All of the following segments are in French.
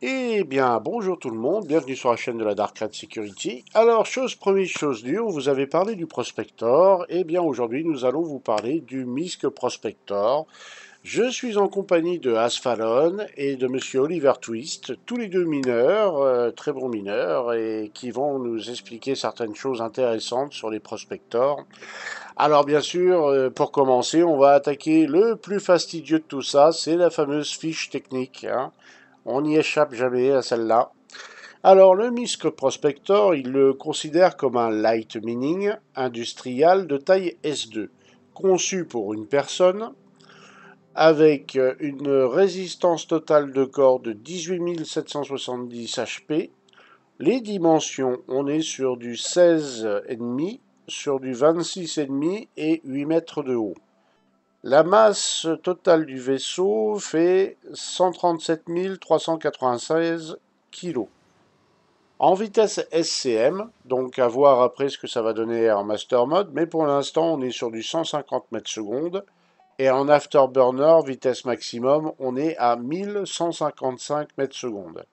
Eh bien, bonjour tout le monde, bienvenue sur la chaîne de la Dark Red Security. Alors, chose première, chose due, on vous avait parlé du Prospector. Eh bien, aujourd'hui, nous allons vous parler du MISC Prospector. Je suis en compagnie de Asphallon et de Monsieur Oliver Twist, tous les deux mineurs, très bons mineurs, et qui vont nous expliquer certaines choses intéressantes sur les prospectors. Alors bien sûr, pour commencer, on va attaquer le plus fastidieux de tout ça, c'est la fameuse fiche technique, hein. On n'y échappe jamais à celle-là. Alors le MISC Prospector, il le considère comme un light mining industriel de taille S2, conçu pour une personne, avec une résistance totale de corps de 18 770 HP. Les dimensions, on est sur du 16,5, sur du 26,5 et 8 mètres de haut. La masse totale du vaisseau fait 137 396 kg. En vitesse SCM, donc à voir après ce que ça va donner en Master Mode, mais pour l'instant on est sur du 150 mètres secondes. Et en Afterburner, vitesse maximum, on est à 1155 mètres secondes.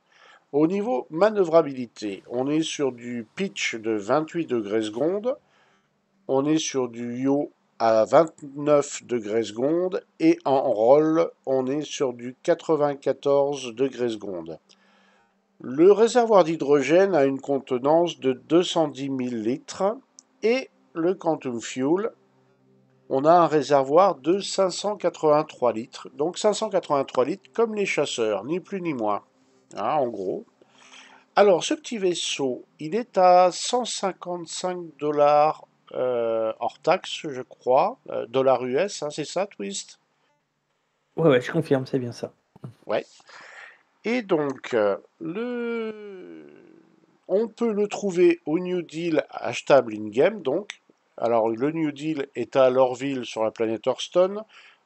Au niveau manœuvrabilité, on est sur du pitch de 28 degrés secondes, on est sur du yaw à 29 degrés secondes et en roll, on est sur du 94 degrés secondes. Le réservoir d'hydrogène a une contenance de 210 000 litres et le Quantum Fuel, on a un réservoir de 583 litres. Donc 583 litres comme les chasseurs, ni plus ni moins, hein, en gros. Alors ce petit vaisseau, il est à 155 dollars hors taxe, je crois, dollars US, hein, c'est ça, Twist? Ouais, je confirme, c'est bien ça. Ouais. Et donc, on peut le trouver au New Deal achetable in-game, donc. Alors, le New Deal est à Lorville sur la planète Hearthstone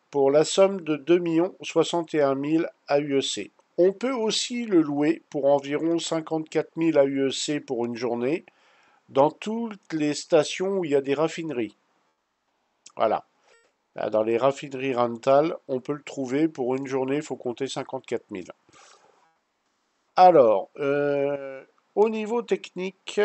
pour la somme de 2 61 000 AUEC. On peut aussi le louer pour environ 54 000 AUEC pour une journée dans toutes les stations où il y a des raffineries. Voilà. Dans les raffineries rental, on peut le trouver pour une journée, il faut compter 54 000. Alors, au niveau technique,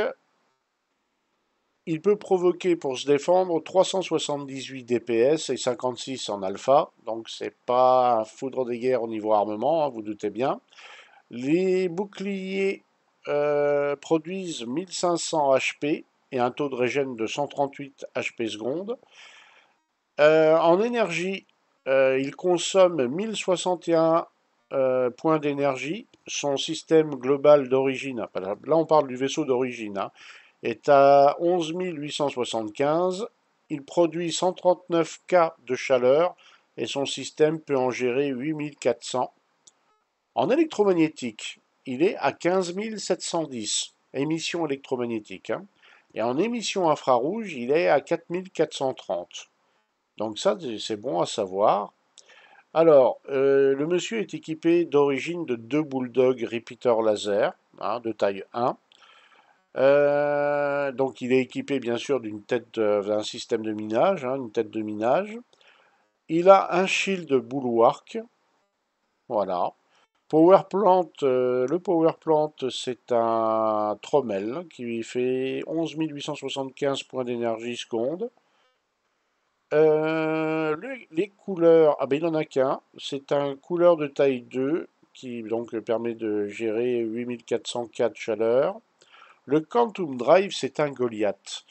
il peut provoquer pour se défendre 378 DPS et 56 en alpha, donc c'est pas un foudre des guerres au niveau armement, hein, vous doutez bien. Les boucliers produisent 1500 HP et un taux de régène de 138 HP secondes. En énergie, il consomme 1061 points d'énergie. Son système global d'origine, là on parle du vaisseau d'origine, hein, est à 11 875. Il produit 139 K de chaleur et son système peut en gérer 8400. En électromagnétique, il est à 15 710 émissions électromagnétiques, hein, et en émissions infrarouges, il est à 4430. Donc ça, c'est bon à savoir. Alors, le monsieur est équipé d'origine de deux Bulldog Repeater laser, hein, de taille 1. Donc il est équipé bien sûr d'une tête d'un système de minage, hein, une tête de minage. Il a un shield bulwark, voilà. Power plant, le power plant c'est un Trommel qui fait 11 875 points d'énergie seconde. Les couleurs, ah ben il n'en a qu'un, c'est un couleur de taille 2 qui donc permet de gérer 8404 chaleur. Le Quantum Drive, c'est un Goliath.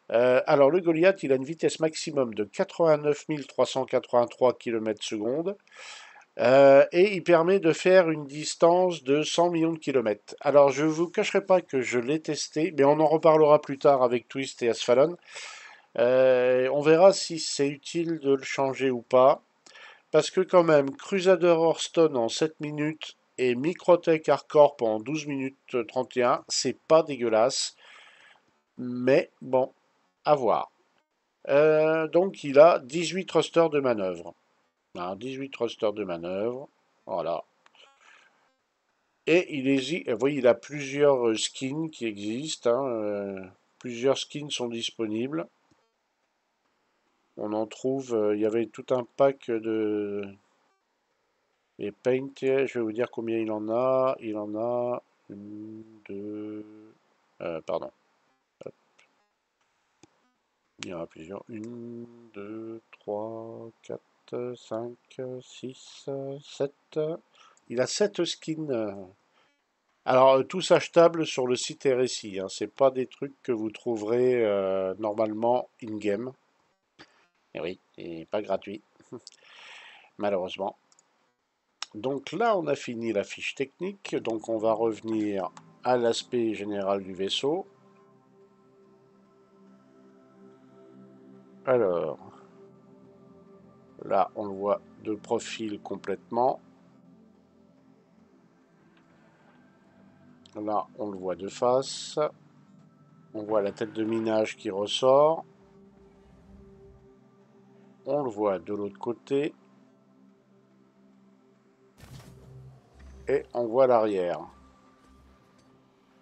Alors le Goliath, il a une vitesse maximum de 89 383 km/s et il permet de faire une distance de 100 millions de kilomètres. Alors je ne vous cacherai pas que je l'ai testé, mais on en reparlera plus tard avec Twist et Asphallon. On verra si c'est utile de le changer ou pas. Parce que quand même, Crusader Hearthstone en 7 minutes et Microtech Hardcore en 12 minutes 31, c'est pas dégueulasse. Mais bon, à voir. Donc il a 18 thrusters de manœuvre. Hein, 18 thrusters de manœuvre. Voilà. Et vous voyez, il a plusieurs skins qui existent, hein, plusieurs skins sont disponibles. On en trouve, il y avait tout un pack de Et Paint, je vais vous dire combien il en a. Il en a une, deux... pardon. Hop. Il y en a plusieurs. Une, deux, trois, quatre, cinq, six, sept. Il a 7 skins. Alors, tous achetables sur le site RSI. Hein. C'est pas des trucs que vous trouverez normalement in-game. Et oui, et pas gratuit, malheureusement. Donc là, on a fini la fiche technique. Donc on va revenir à l'aspect général du vaisseau. Alors, là, on le voit de profil complètement. Là, on le voit de face. On voit la tête de minage qui ressort. On le voit de l'autre côté. Et on voit l'arrière.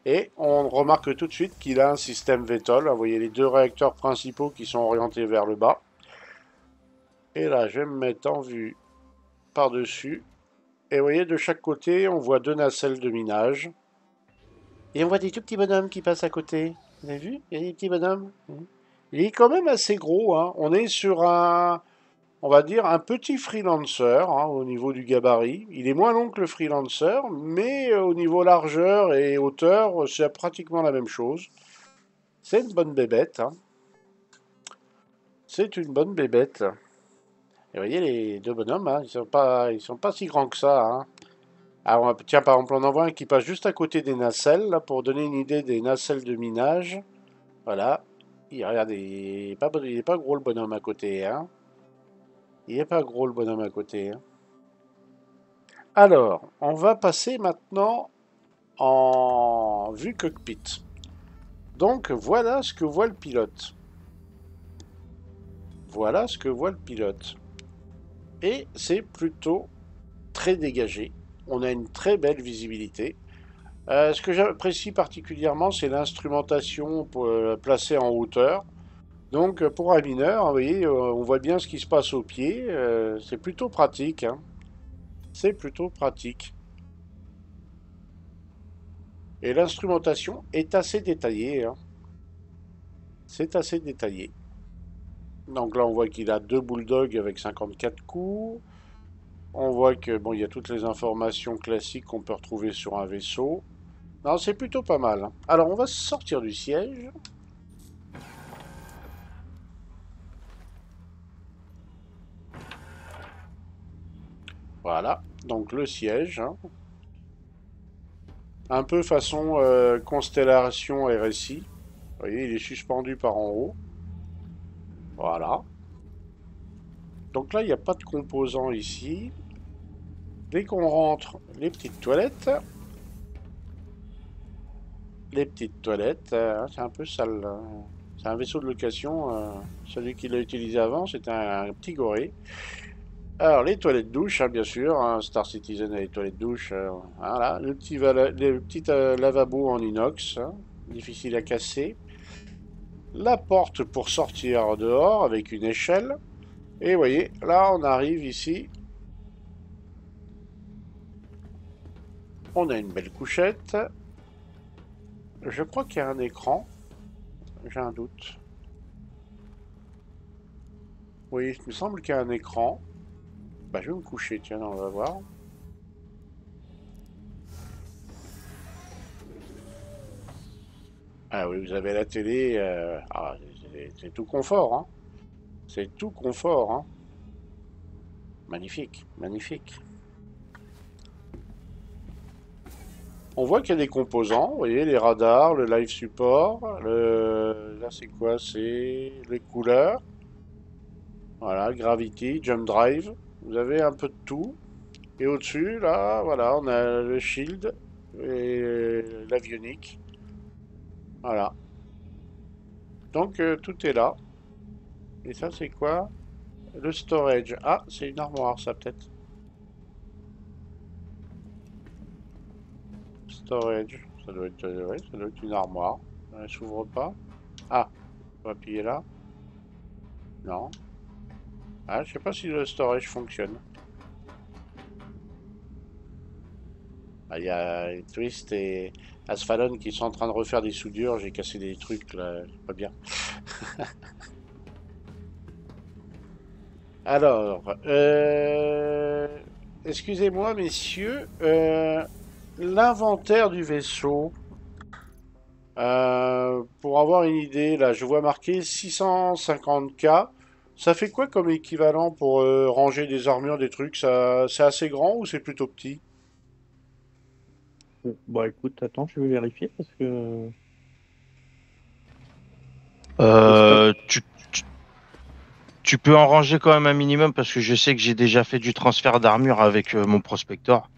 Et on remarque tout de suite qu'il a un système VTOL. Vous voyez les deux réacteurs principaux qui sont orientés vers le bas. Et là, je vais me mettre en vue par-dessus. Et vous voyez, de chaque côté, on voit 2 nacelles de minage. Et on voit des tout petits bonhommes qui passent à côté. Vous avez vu? Il y a des petits bonhommes. Il est quand même assez gros. Hein. On est sur un, on va dire, un petit freelancer hein, au niveau du gabarit. Il est moins long que le freelancer, mais au niveau largeur et hauteur, c'est pratiquement la même chose. C'est une bonne bébête. Hein. C'est une bonne bébête. Et vous voyez les deux bonhommes, hein, ils sont pas si grands que ça. Hein. Alors, tiens, par exemple, on en voit un qui passe juste à côté des nacelles, là, pour donner une idée des nacelles de minage. Voilà. Regardez, il est pas gros le bonhomme à côté. Hein. Il est pas gros le bonhomme à côté. Hein. Alors, on va passer maintenant en vue cockpit. Donc, voilà ce que voit le pilote. Voilà ce que voit le pilote. Et c'est plutôt très dégagé. On a une très belle visibilité. Ce que j'apprécie particulièrement, c'est l'instrumentation placée en hauteur. Donc pour un mineur, vous voyez, on voit bien ce qui se passe au pied. C'est plutôt pratique. Hein. C'est plutôt pratique. Et l'instrumentation est assez détaillée. Hein. C'est assez détaillé. Donc là, on voit qu'il a 2 bulldogs avec 54 coups. On voit que bon, il y a toutes les informations classiques qu'on peut retrouver sur un vaisseau. Non, c'est plutôt pas mal. Hein. Alors, on va sortir du siège. Voilà, donc le siège. Hein. Un peu façon constellation RSI. Vous voyez, il est suspendu par en haut. Voilà. Donc là, il n'y a pas de composants ici. Dès qu'on rentre, les petites toilettes. Les petites toilettes. C'est un peu sale. Là. C'est un vaisseau de location. Celui qui l'a utilisé avant, c'était un petit goré. Alors, les toilettes douches, hein, bien sûr. Hein, Star Citizen a les toilettes douches. Voilà. Le petit lavabo en inox. Hein, difficile à casser. La porte pour sortir dehors avec une échelle. Et vous voyez, là, on arrive ici. On a une belle couchette. Je crois qu'il y a un écran. J'ai un doute. Oui, il me semble qu'il y a un écran. Bah, je vais me coucher, tiens, on va voir. Ah oui, vous avez la télé. C'est tout confort, hein. C'est tout confort, hein. Magnifique, magnifique. On voit qu'il y a des composants, vous voyez, les radars, le live support, là c'est quoi? C'est les couleurs. Voilà, Gravity, Jump Drive. Vous avez un peu de tout. Et au-dessus, là, voilà, on a le shield et l'avionique. Voilà. Donc tout est là. Et ça c'est quoi? Le storage. Ah, c'est une armoire ça peut-être. Storage. Ouais, ça doit être une armoire. Elle s'ouvre pas. Ah, on va appuyer là. Non. Ah, je sais pas si le storage fonctionne. Ah, il y a Twist et Asphalon qui sont en train de refaire des soudures. J'ai cassé des trucs là, pas bien. Alors, excusez-moi, messieurs, l'inventaire du vaisseau. Pour avoir une idée, là, je vois marqué 650K. Ça fait quoi comme équivalent pour ranger des armures, des trucs? Ça, c'est assez grand ou c'est plutôt petit? Bon, bah écoute, attends, je vais vérifier parce que le stock. Euh, tu, tu, tu peux en ranger quand même un minimum parce que je sais que j'ai déjà fait du transfert d'armure avec mon prospector.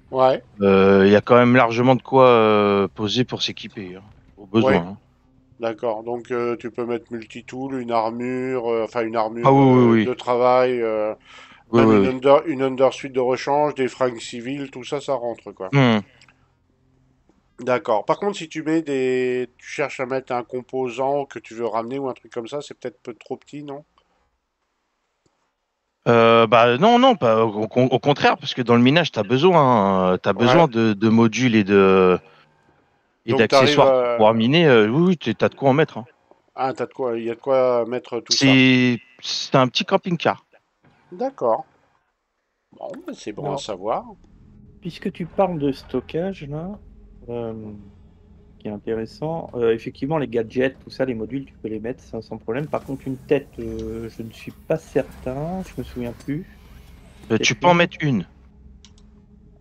Ouais, Il y a quand même largement de quoi poser pour s'équiper, hein, au besoin, ouais, hein. d'accord. Donc tu peux mettre multitool, une armure, enfin une Ah armure oui, oui, de oui. travail, Oui, même oui, oui. une undersuite de rechange, des fringues civiles, tout ça, ça rentre quoi. Hmm. D'accord. Par contre, si tu cherches à mettre un composant que tu veux ramener ou un truc comme ça, c'est peut-être peu trop petit, non? Bah non, non, pas, au contraire, parce que dans le minage, t'as Ouais. besoin de modules et Donc tu arrives d'accessoires pour à... pouvoir miner. Oui, oui, t'as de quoi en mettre, hein. Ah, t'as de quoi, il y a de quoi mettre tout ça. C'est un petit camping-car. D'accord. Bon, bah, c'est bon à Alors, savoir. puisque tu parles de stockage là, euh, qui est intéressant, effectivement les gadgets, tout ça, les modules, tu peux les mettre sans problème. Par contre, une tête, je ne suis pas certain, je me souviens plus. Tu Peut-être peux en une. mettre une.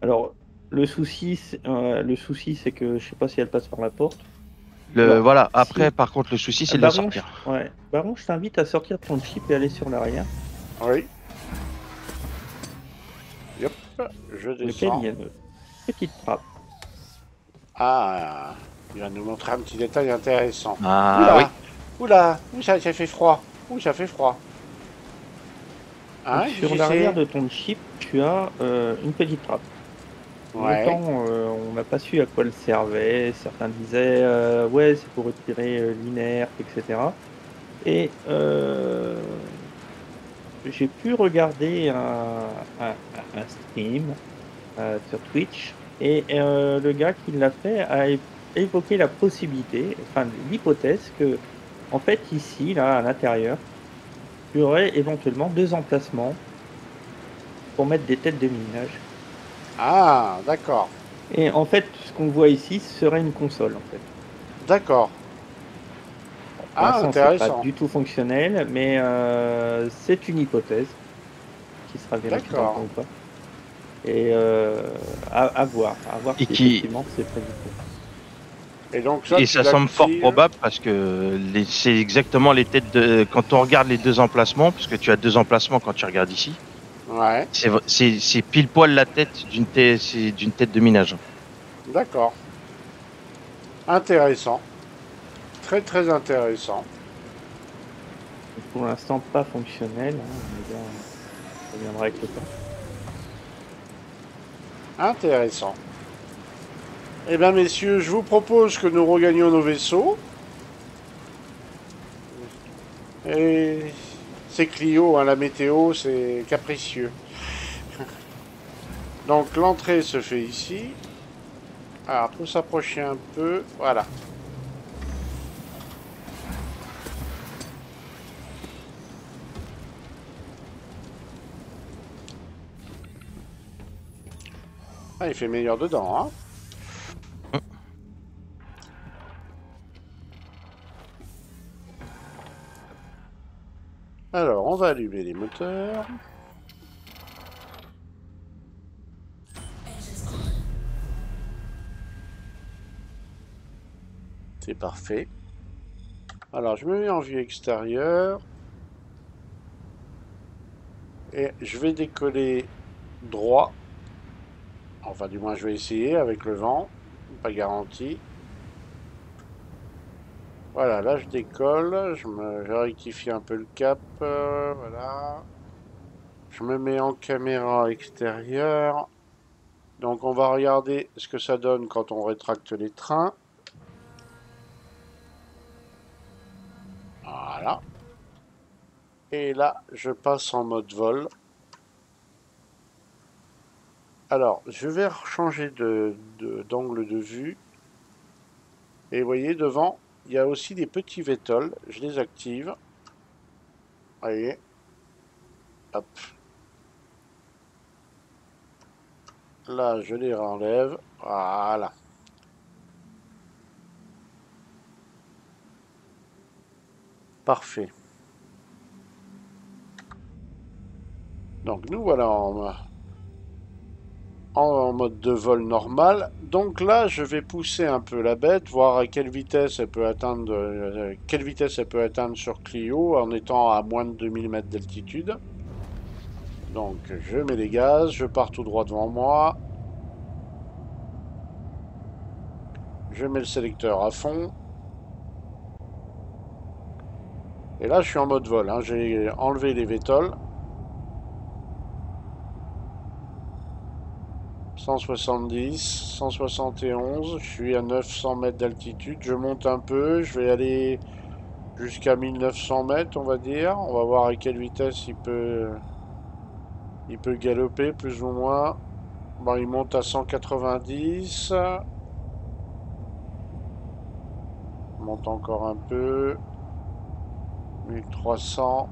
Alors, le souci, c'est que je sais pas si elle passe par la porte. Alors, Voilà. Après, si par contre, le souci, c'est de la Baron, sortir. ouais, Baron, je t'invite à sortir ton chip et aller sur l'arrière, Oui. Yep. Je sur lequel il descends. y a une petite trappe. Ah, il va nous montrer un petit détail intéressant. Ah oui. Oula! Oula! Ouh, ça fait froid. Ouh, ça fait froid. Donc Hein, sur l'arrière JC? de ton chip, tu as une petite trappe. Ouais. Longtemps, on n'a pas su à quoi elle servait. Certains disaient, ouais, c'est pour retirer l'inerte, etc. Et j'ai pu regarder un stream sur Twitch et le gars qui l'a fait a évoqué la possibilité, enfin l'hypothèse que, en fait, ici, là, à l'intérieur, il y aurait éventuellement deux emplacements pour mettre des têtes de minage. Ah, d'accord. Et en fait, ce qu'on voit ici serait une console, en fait. D'accord. Bon, pour Ah, l'instant, c'est pas intéressant. du tout fonctionnel, mais c'est une hypothèse qui sera vérifiée dans le temps D'accord. ou pas. Et à voir Et si qui effectivement c'est prédictif. Et donc ça, et tu ça semble fort l'actives. probable parce que c'est exactement les têtes de quand on regarde les deux emplacements, parce que tu as deux emplacements quand tu regardes ici. Ouais. C'est pile poil la tête d'une tête de minage. D'accord. Intéressant. Très très intéressant. Donc, pour l'instant, pas fonctionnel, hein, mais bien, ça viendra avec le temps. Intéressant. Eh bien, messieurs, je vous propose que nous regagnions nos vaisseaux. Et c'est Clio, hein, la météo, c'est capricieux. Donc l'entrée se fait ici. Alors, pour s'approcher un peu, voilà. Ah, il fait meilleur dedans, hein. Alors, on va allumer les moteurs. C'est parfait. Alors, je me mets en vue extérieure. Et je vais décoller droit. Enfin, du moins, je vais essayer avec le vent. Pas garanti. Voilà, là, je décolle. Je rectifie un peu le cap. Voilà. Je me mets en caméra extérieure. Donc, on va regarder ce que ça donne quand on rétracte les trains. Voilà. Et là, je passe en mode vol. Alors, je vais changer d'angle de vue. Et vous voyez, devant, il y a aussi des petits vétols. Je les active. Voyez. Hop. Là, je les enlève. Voilà. Parfait. Donc nous voilà en mode de vol normal. Donc là, je vais pousser un peu la bête, voir à quelle vitesse elle peut atteindre, sur Clio en étant à moins de 2000 mètres d'altitude. Donc je mets les gaz, je pars tout droit devant moi. Je mets le sélecteur à fond. Et là, je suis en mode vol, hein. J'ai enlevé les vétols. 170, 171, je suis à 900 mètres d'altitude, je monte un peu, je vais aller jusqu'à 1900 mètres, on va dire. On va voir à quelle vitesse il peut galoper, plus ou moins. Bon, il monte à 190. Il monte encore un peu. 1300.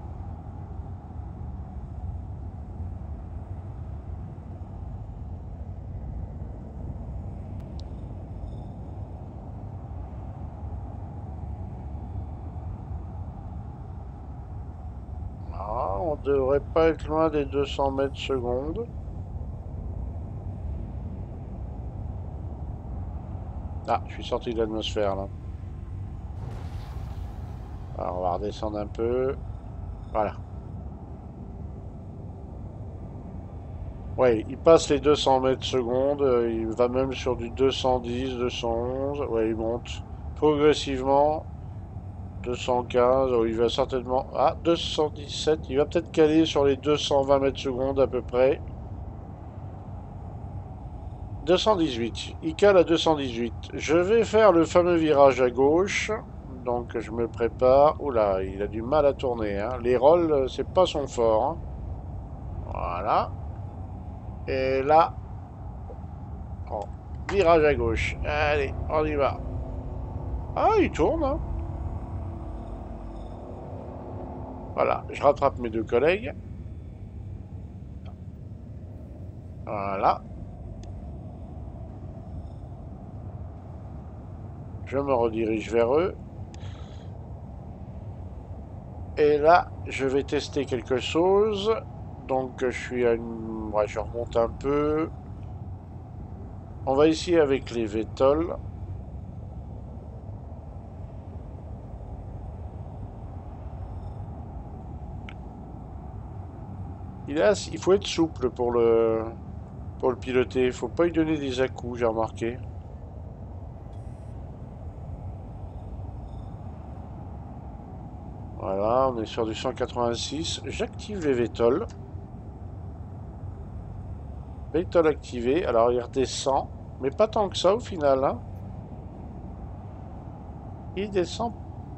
On devrait pas être loin des 200 mètres secondes. Ah, je suis sorti de l'atmosphère là. Alors, on va redescendre un peu. Voilà. Ouais, il passe les 200 mètres secondes. Il va même sur du 210, 211. Ouais, il monte progressivement. 215, il va certainement... Ah, 217, il va peut-être caler sur les 220 mètres secondes à peu près. 218, il cale à 218. Je vais faire le fameux virage à gauche. Donc je me prépare. Oula, il a du mal à tourner, hein. Les rolls, c'est pas son fort, hein. Voilà. Et là... Oh, virage à gauche. Allez, on y va. Ah, il tourne, hein. Voilà, je rattrape mes deux collègues. Voilà. Je me redirige vers eux. Et là, je vais tester quelque chose. Donc, je suis à une... Ouais, je remonte un peu. On va essayer avec les vétols. Il faut être souple pour le piloter. Il faut pas lui donner des à-coups, j'ai remarqué. Voilà, on est sur du 186. J'active les vétols. Vétol activé. Alors il redescend. Mais pas tant que ça au final, hein. Il descend.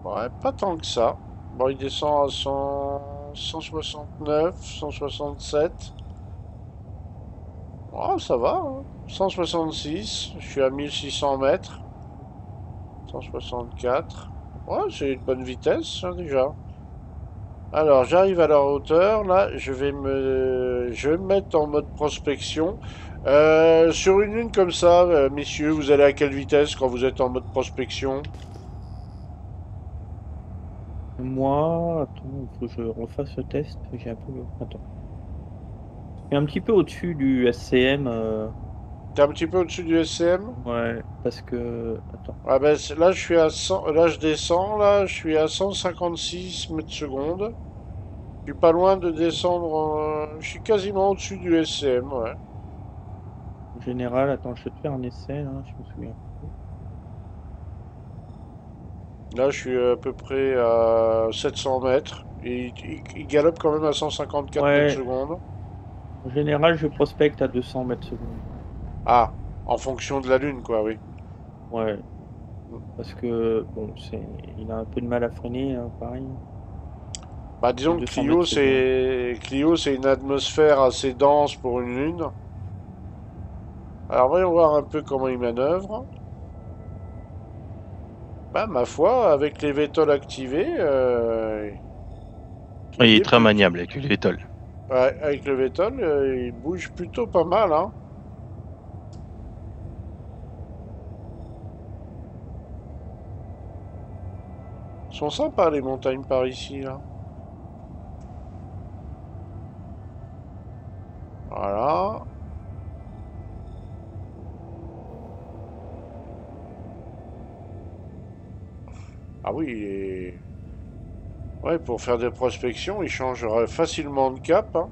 Ouais, pas tant que ça. Bon, il descend à 169, 167. Oh, ça va, hein. 166. Je suis à 1600 mètres. 164. Ouais, c'est une bonne vitesse, hein, déjà. Alors, j'arrive à leur hauteur. Là, je vais me mettre en mode prospection. Sur une lune comme ça, messieurs, vous allez à quelle vitesse quand vous êtes en mode prospection? Moi, attends, il faut que je refasse le test. J'ai un peu... Attends. Je suis un petit peu au-dessus du SCM. T'es un petit peu au-dessus du SCM? Ouais, parce que... Attends. Ah ben, là, je suis à 100... Là, je descends. Là, je suis à 156 mètres secondes. Je suis pas loin de descendre. Je suis quasiment au-dessus du SCM, ouais. En général, attends, je vais te faire un essai, là, je me souviens. Là, je suis à peu près à 700 mètres. Et il galope quand même à 154 Ouais. mètres secondes. En général, je prospecte à 200 mètres secondes. Ah, en fonction de la lune, quoi, oui. Ouais. Parce que, bon, il a un peu de mal à freiner, hein, pareil. Bah, disons que 200 Clio, mètres secondes. c'est une atmosphère assez dense pour une lune. Alors voyons voir un peu comment il manœuvre. Bah ma foi, avec les vétols activés, Il il est est très plus... maniable avec le Vettel. Ouais, avec le vétol, il bouge plutôt pas mal, hein. Sont sympas les montagnes par ici, là. Voilà. Ah oui, ouais, pour faire des prospections, il change facilement de cap, hein.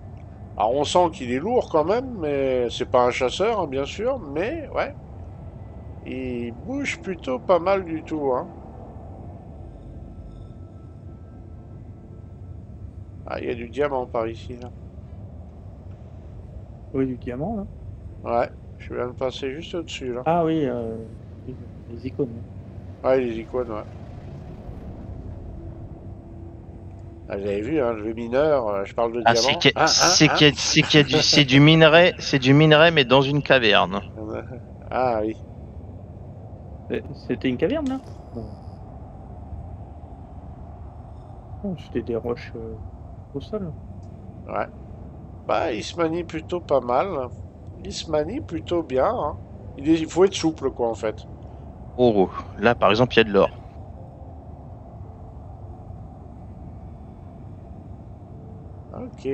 Alors on sent qu'il est lourd quand même, mais c'est pas un chasseur, hein, bien sûr, mais ouais, il bouge plutôt pas mal du tout, hein. Ah, il y a du diamant par ici, là. Oui, du diamant, là. Ouais, je viens de passer juste au-dessus, là. Ah oui, les icônes. Ouais, les icônes, ouais. Ah, vous avez vu, hein, le mineur, je parle de Ah, diamant. c'est du minerai, mais dans une caverne. Ah oui. C'était une caverne, là? Non, c'était des roches au sol. Ouais. Bah, il se manie plutôt pas mal. Il se manie plutôt bien, hein. Il faut être souple, quoi, en fait. Oh, là, par exemple, il y a de l'or. Ok.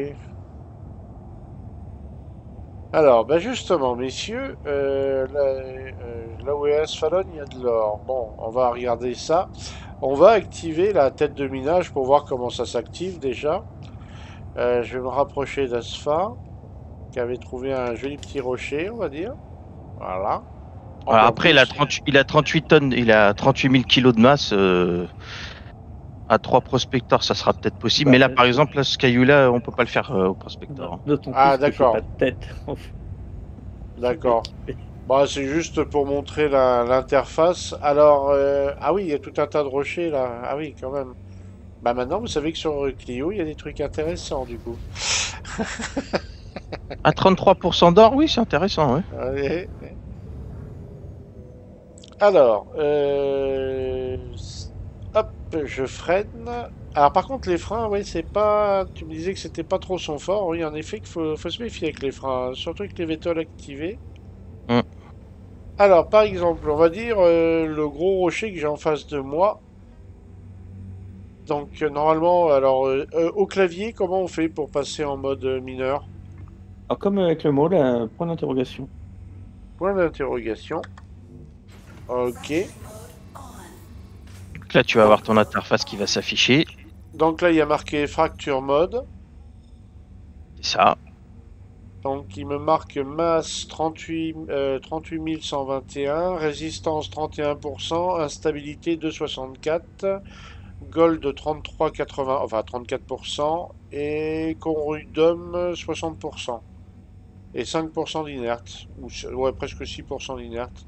Alors, ben justement, messieurs, là où est Asphalt, il y a de l'or. Bon, on va regarder ça. On va activer la tête de minage pour voir comment ça s'active déjà. Je vais me rapprocher d'Asfa, qui avait trouvé un joli petit rocher, on va dire. Voilà. Oh, Alors ben, en après, plus, il a 38 tonnes, il a 38 000 kilos de masse. À 3 prospecteurs, ça sera peut-être possible. Bah, mais là, par exemple, là, ce caillou-là, on peut pas le faire au prospecteur. hein. D'autant Ah, plus que j'ai d'accord. pas de tête. en fait. D'accord. Bah, c'est juste pour montrer l'interface. Alors, ah oui, il y a tout un tas de rochers là. Ah oui, quand même. Bah maintenant, vous savez que sur Clio, il y a des trucs intéressants du coup. À 33% d'or, oui, c'est intéressant. Ouais. Allez. Alors, hop, je freine. Alors par contre, les freins, oui, c'est pas... Tu me disais que c'était pas trop son fort. Oui, en effet, faut se méfier avec les freins, surtout avec les vétoles activés. Mm. Alors, par exemple, on va dire le gros rocher que j'ai en face de moi. Donc, normalement, alors, au clavier, comment on fait pour passer en mode mineur? Alors, comme avec le mot, là, point d'interrogation. Point d'interrogation. Ok. Donc là, tu vas avoir ton interface qui va s'afficher. Donc là, il y a marqué fracture mode. C'est ça. Donc, il me marque masse 38 121, résistance 31%, instabilité 2,64, gold 33,80, enfin 34%, et corundum 60%. Et 5% d'inerte, ou ouais, presque 6% d'inerte.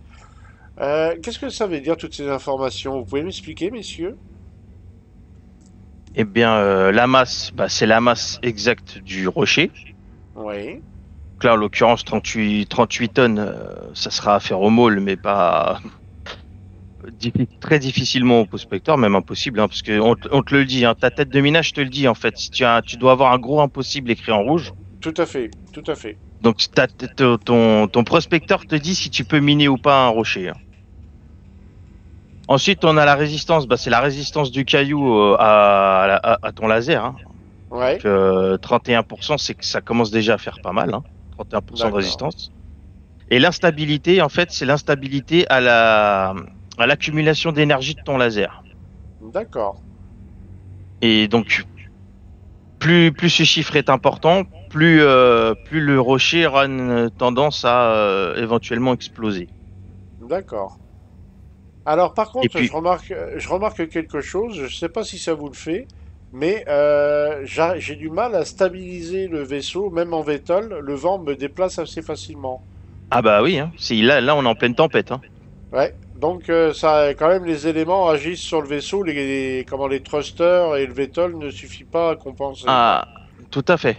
Qu'est-ce que ça veut dire toutes ces informations? Vous pouvez m'expliquer, messieurs? Eh bien, la masse, bah, c'est la masse exacte du rocher. Oui, Donc là, en l'occurrence, 38 tonnes, ça sera à faire au môle, mais pas très difficilement au prospecteur, même impossible, hein, parce que on te le dit, hein, ta tête de minage te le dit en fait. Si tu dois avoir un gros impossible écrit en rouge. tout à fait, tout à fait. Donc ton prospecteur te dit si tu peux miner ou pas un rocher. hein. Ensuite, on a la résistance. Bah, c'est la résistance du caillou à ton laser. Hein. Ouais, Donc, 31%, c'est que ça commence déjà à faire pas mal. Hein. 31% de d'accord, résistance. Et l'instabilité, en fait, c'est l'instabilité à l'accumulation d'énergie de ton laser. d'accord, Et donc, plus ce chiffre est important, plus le rocher aura une tendance à éventuellement exploser. d'accord. Alors par Et contre, puis, je remarque quelque chose, je ne sais pas si ça vous le fait, mais j'ai du mal à stabiliser le vaisseau, même en VTOL, le vent me déplace assez facilement. ah bah oui, hein, là, on est en pleine tempête. Hein. Ouais, donc ça, quand même, les éléments agissent sur le vaisseau, comment les thrusters et le VTOL ne suffit pas à compenser, quoi. Ah, tout à fait.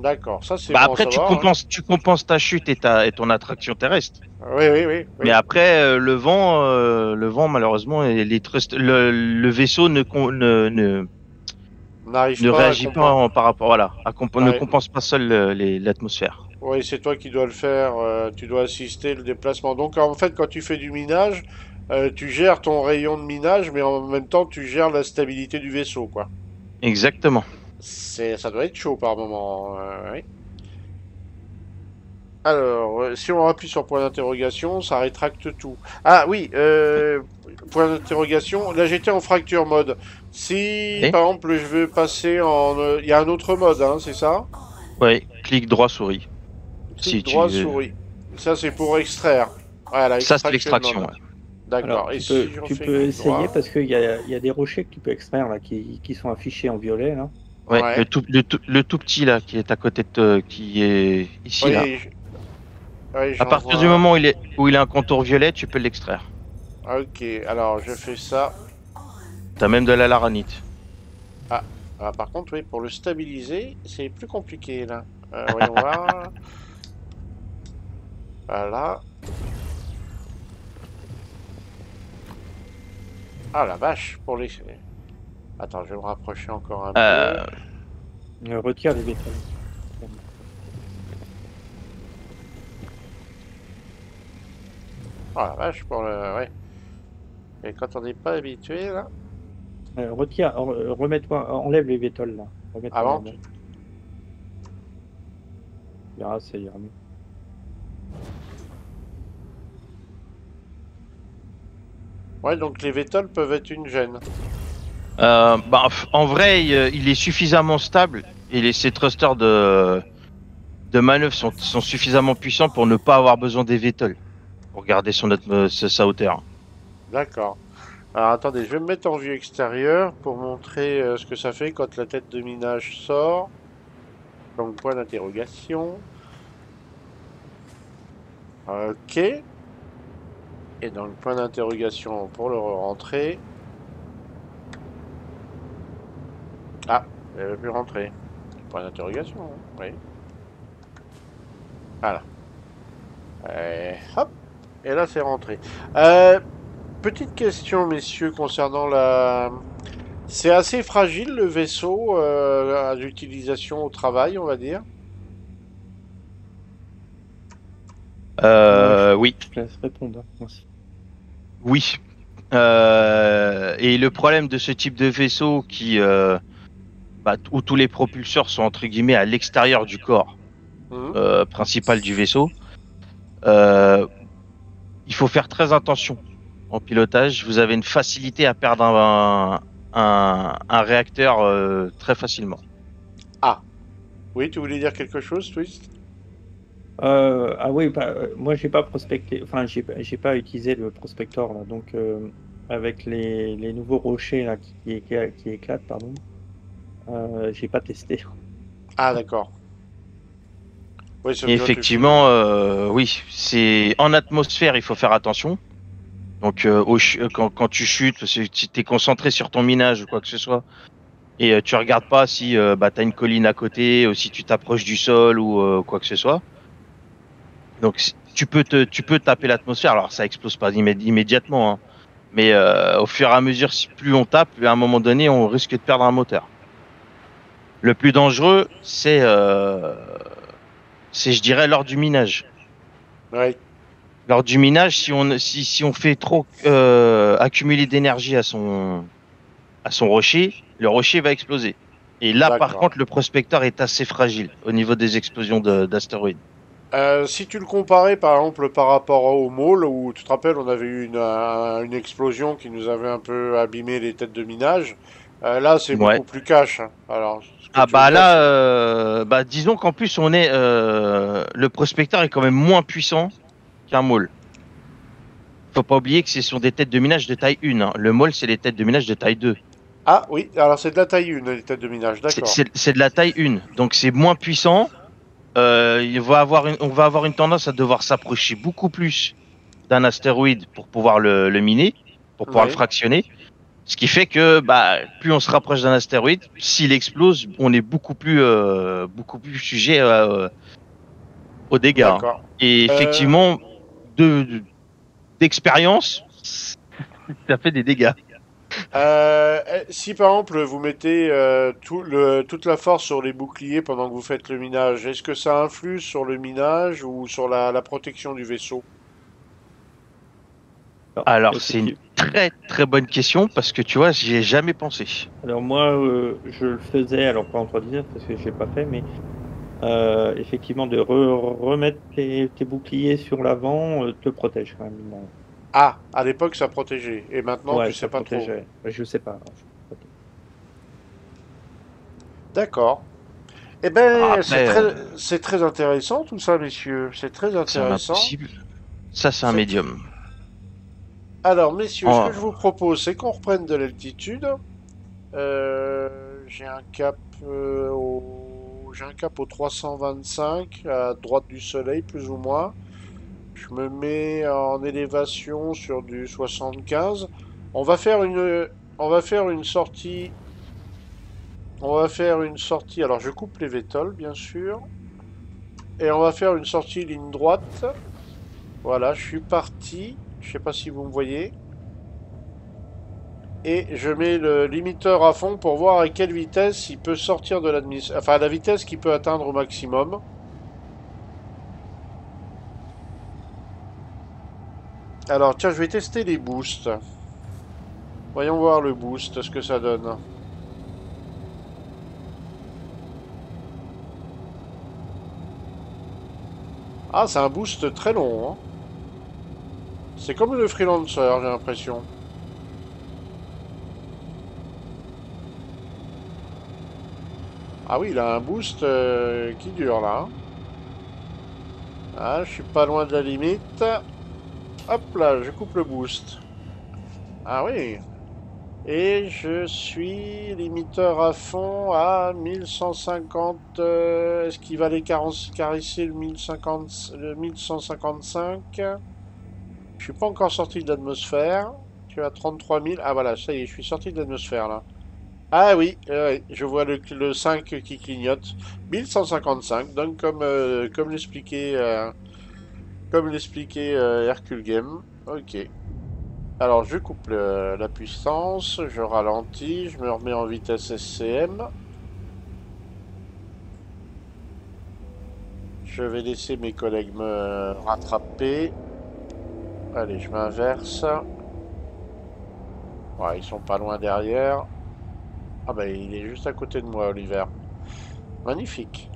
D'accord, ça c'est Bah bon à après, savoir. Hein. tu compenses ta chute et ton attraction terrestre. Oui, oui, oui, Mais oui. après, le vent, malheureusement, et le vaisseau On n'arrive ne pas à réagit pas comprendre. par rapport, voilà, ne Ouais. compense pas seul l'atmosphère. Oui, c'est toi qui dois le faire. Tu dois assister le déplacement. Donc en fait, quand tu fais du minage, tu gères ton rayon de minage, mais en même temps, tu gères la stabilité du vaisseau, quoi. Exactement. Ça doit être chaud par moment. Oui. Alors, si on appuie sur point d'interrogation, ça rétracte tout. Ah oui, point d'interrogation. Là, j'étais en fracture mode. Si, Et, par exemple, je veux passer en... Il y a un autre mode, hein, c'est ça? ouais, clic droit souris. Clic Si droit, tu, souris. Ça, c'est pour extraire. Voilà, ça c'est extraction l'extraction. mode. Ouais. Alors, D'accord. Et si je tu refais peux clic essayer droit? parce il y a des rochers que tu peux extraire là qui sont affichés en violet là. Ouais, Ouais. le tout petit là qui est à côté qui est ici là. Oui, oui, À j'en partir du vois un. moment où il a un contour violet, tu peux l'extraire. Ok, alors je fais ça. T'as même de la laranite. Ah, ah, par contre, oui, pour le stabiliser, c'est plus compliqué là. Voyons voir. Voilà. Ah la vache, pour les... Attends, je vais me rapprocher encore un peu. Euh, Retire les bétons. Oh la vache, pour le... Ouais. Et quand on n'est pas habitué là... Retire, remets-toi, enlève les vétoles là. Remets-toi Avant? normal. Tu verras, ça ira mieux. Ouais, donc les vétoles peuvent être une gêne. en vrai, il est suffisamment stable et ces thrusters de manœuvre sont suffisamment puissants pour ne pas avoir besoin des vétoles pour garder sa hauteur. D'accord. Alors attendez, je vais me mettre en vue extérieure pour montrer ce que ça fait quand la tête de minage sort. Donc point d'interrogation. Ok. Et donc point d'interrogation pour le rentrer. Ah, elle ne veut plus rentrer. Point d'interrogation, hein. Oui. Voilà. Hop. Et là c'est rentré. Petite question, messieurs, concernant la... C'est assez fragile le vaisseau à l'utilisation au travail, on va dire. Oui, Je te laisse répondre. Merci. oui. Et le problème de ce type de vaisseau où tous les propulseurs sont entre guillemets à l'extérieur du corps Mhm. principal du vaisseau, euh, il faut faire très attention en pilotage. Vous avez une facilité à perdre un réacteur très facilement. Ah, oui, tu voulais dire quelque chose, Twist? Ah oui, moi j'ai pas prospecté, enfin j'ai pas utilisé le prospector là, donc avec les nouveaux rochers là qui éclatent, pardon, j'ai pas testé. Ah, d'accord. Oui, c'est Et bien, tu fais. effectivement, oui, c'est en atmosphère, il faut faire attention. Donc, quand tu chutes, si tu es concentré sur ton minage ou quoi que ce soit, et tu regardes pas si tu as une colline à côté, ou si tu t'approches du sol ou quoi que ce soit. Donc, tu peux taper l'atmosphère. Alors, ça explose pas immédiatement, hein. Mais au fur et à mesure, plus on tape, à un moment donné, on risque de perdre un moteur. Le plus dangereux, c'est, je dirais, lors du minage. Oui, Lors du minage, si on fait trop accumuler d'énergie à son rocher, le rocher va exploser. Et là, par d'accord. contre, le prospecteur est assez fragile au niveau des explosions d'astéroïdes. Si tu le comparais par exemple par rapport au môle, où tu te rappelles, on avait eu une explosion qui nous avait un peu abîmé les têtes de minage, là c'est Ouais. beaucoup plus cash. Hein. Alors, ce que Ah tu veux bah dire, là, c'est... disons qu'en plus le prospecteur est quand même moins puissant qu'un môle. Faut pas oublier que ce sont des têtes de minage de taille 1, hein. Le môle, c'est les têtes de minage de taille 2. Ah oui, alors c'est de la taille 1, les têtes de minage, d'accord. C'est de la taille 1, donc c'est moins puissant. On va avoir une tendance à devoir s'approcher beaucoup plus d'un astéroïde pour pouvoir le miner, pour pouvoir le Oui, fractionner. Ce qui fait que plus on se rapproche d'un astéroïde, s'il explose, on est beaucoup plus sujet aux dégâts, hein. D'accord. Et effectivement, d'expérience, ça fait des dégâts. Si par exemple vous mettez toute la force sur les boucliers pendant que vous faites le minage, est-ce que ça influe sur le minage ou sur la protection du vaisseau? Alors, c'est une très très bonne question parce que tu vois, j'y ai jamais pensé. Alors moi, je le faisais, alors pas en 3.19 parce que je l'ai pas fait, mais effectivement de remettre tes boucliers sur l'avant te protège quand même. Bon. Ah, à l'époque ça protégeait, et maintenant Ouais, tu sais ça pas trop. protégeait. Ouais, je sais pas. Alors, D'accord. Eh Alors ben, après, c'est très intéressant tout ça, messieurs. C'est très c'est un intéressant. impossible. Ça, c'est un C'est tr- médium. Alors, messieurs, ce que je Oh, vous propose, c'est qu'on reprenne de l'altitude. J'ai un cap j'ai un cap au 325 à droite du soleil, plus ou moins. Je me mets en élévation sur du 75. On va faire on va faire une sortie. On va faire une sortie. Alors, je coupe les vétoles, bien sûr. Et on va faire une sortie ligne droite. Voilà, je suis parti. Je sais pas si vous me voyez. Et je mets le limiteur à fond pour voir à quelle vitesse il peut sortir de l'administration. Enfin, la vitesse qu'il peut atteindre au maximum. Alors, tiens, je vais tester les boosts. Voyons voir le boost, ce que ça donne. Ah, c'est un boost très long, hein. C'est comme le freelancer, j'ai l'impression. Ah oui, il a un boost qui dure là, hein. Ah, je suis pas loin de la limite. Hop là, je coupe le boost. Ah oui. Et je suis limiteur à fond à 1150. Est-ce qu'il va aller caresser le 1050, le 1155? Je suis pas encore sorti de l'atmosphère. Tu as 33 000. Ah voilà, ça y est, je suis sorti de l'atmosphère là. Ah oui, je vois le 5 qui clignote. 1155, donc comme l'expliquait Hercule Game. Ok. Alors je coupe la puissance, je ralentis, je me remets en vitesse SCM. Je vais laisser mes collègues me rattraper. Allez, je m'inverse. Ouais, ils sont pas loin derrière. Ah bah il est juste à côté de moi, Oliver. Magnifique.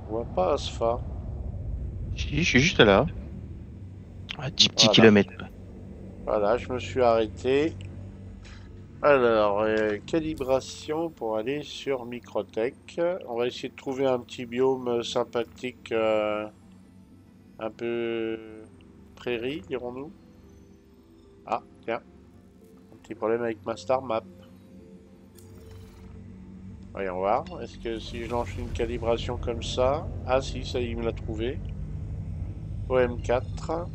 On voit pas Asfa. si, je suis juste là, à 10 petits Voilà. kilomètres. Voilà, je me suis arrêté. Alors, calibration pour aller sur Microtech. On va essayer de trouver un petit biome sympathique, un peu prairie, dirons-nous. Ah, tiens, un petit problème avec ma star map. Voyons voir. Est-ce que si je lance une calibration comme ça... Ah si, ça y est, il me l'a trouvé. OM4.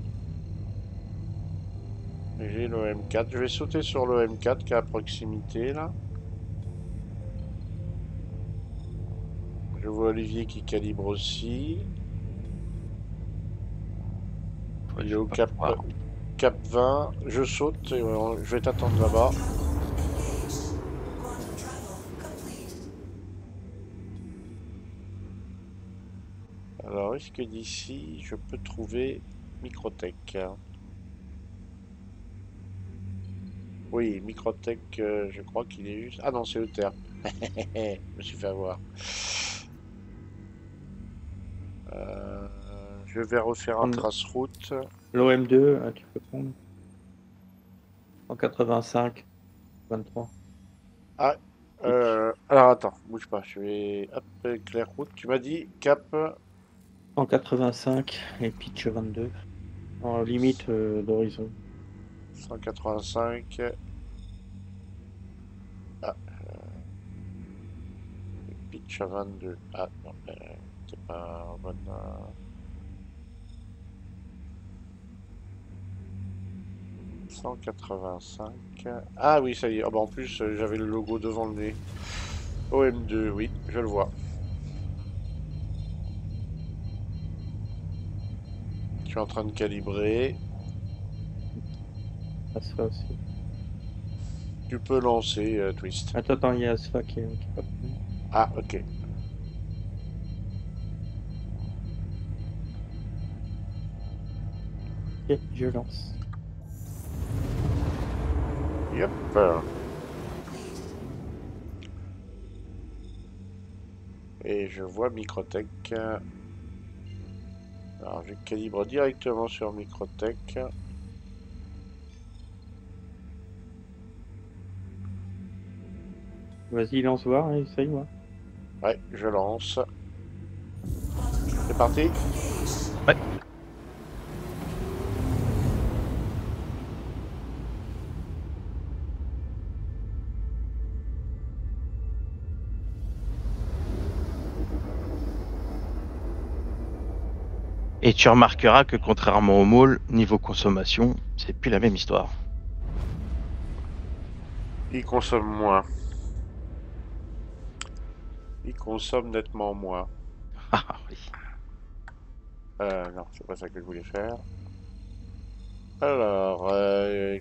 J'ai l'OM4. Je vais sauter sur l'OM4 qui est à proximité là. Je vois Olivier qui calibre aussi. Il est au cap 20. Je saute et je vais t'attendre là-bas. Alors, est-ce que d'ici, je peux trouver Microtech? Oui, Microtech, je crois qu'il est juste... Ah non, c'est Euterpe. Je me suis fait avoir. Je vais refaire un trace-route. L'OM2, tu peux prendre. 185, 23. Ah, alors attends, bouge pas, je vais... Hop, clair route. Tu m'as dit cap... 185 et pitch 22. En limite d'horizon. 185. Ah, Reach à 22. Ah non, c'est pas en bonne. 185. Ah oui, ça y est. Ah bah en plus, j'avais le logo devant le nez. OM2, oui, je le vois. Je suis en train de calibrer. Asfa aussi. Tu peux lancer, Twist. Attends, il y a Asfa qui est pas venu. Ah, ok. Ok, je lance. Yep. Et je vois Microtech. Alors, je calibre directement sur Microtech. Vas-y, lance voir, hein, essaye voir. Ouais, je lance. C'est parti. Ouais. Et tu remarqueras que contrairement au mall, niveau consommation, c'est plus la même histoire. Il consomme moins. Il consomme nettement moins. Ah oui. Non, c'est pas ça que je voulais faire. Alors,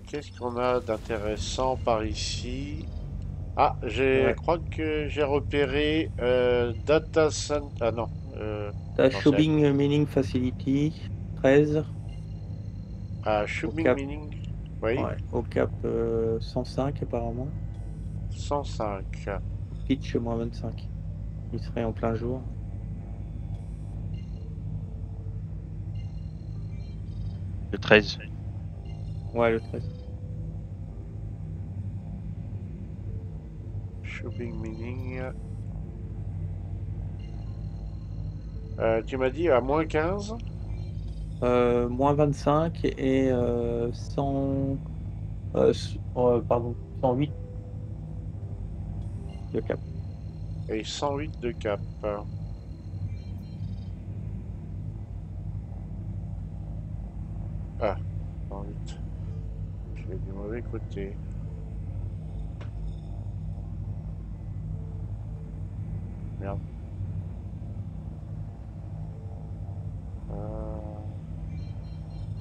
qu'est-ce qu'on a d'intéressant par ici? Ah, je Ouais. crois que j'ai repéré Data Center. Ah non. T'as Non, Shopping Mining Facility 13 au Shubing cap, Mining. Oui, ouais, au cap 105 apparemment. 105. Pitch moins 25. Il serait en plein jour. Le 13. Ouais, le 13. Shubing Mining. Tu m'as dit à moins 15? Moins 25 et 100. Pardon, 108 de cap. Et 108 de cap. Ah, 108. Je vais du mauvais côté. Merde.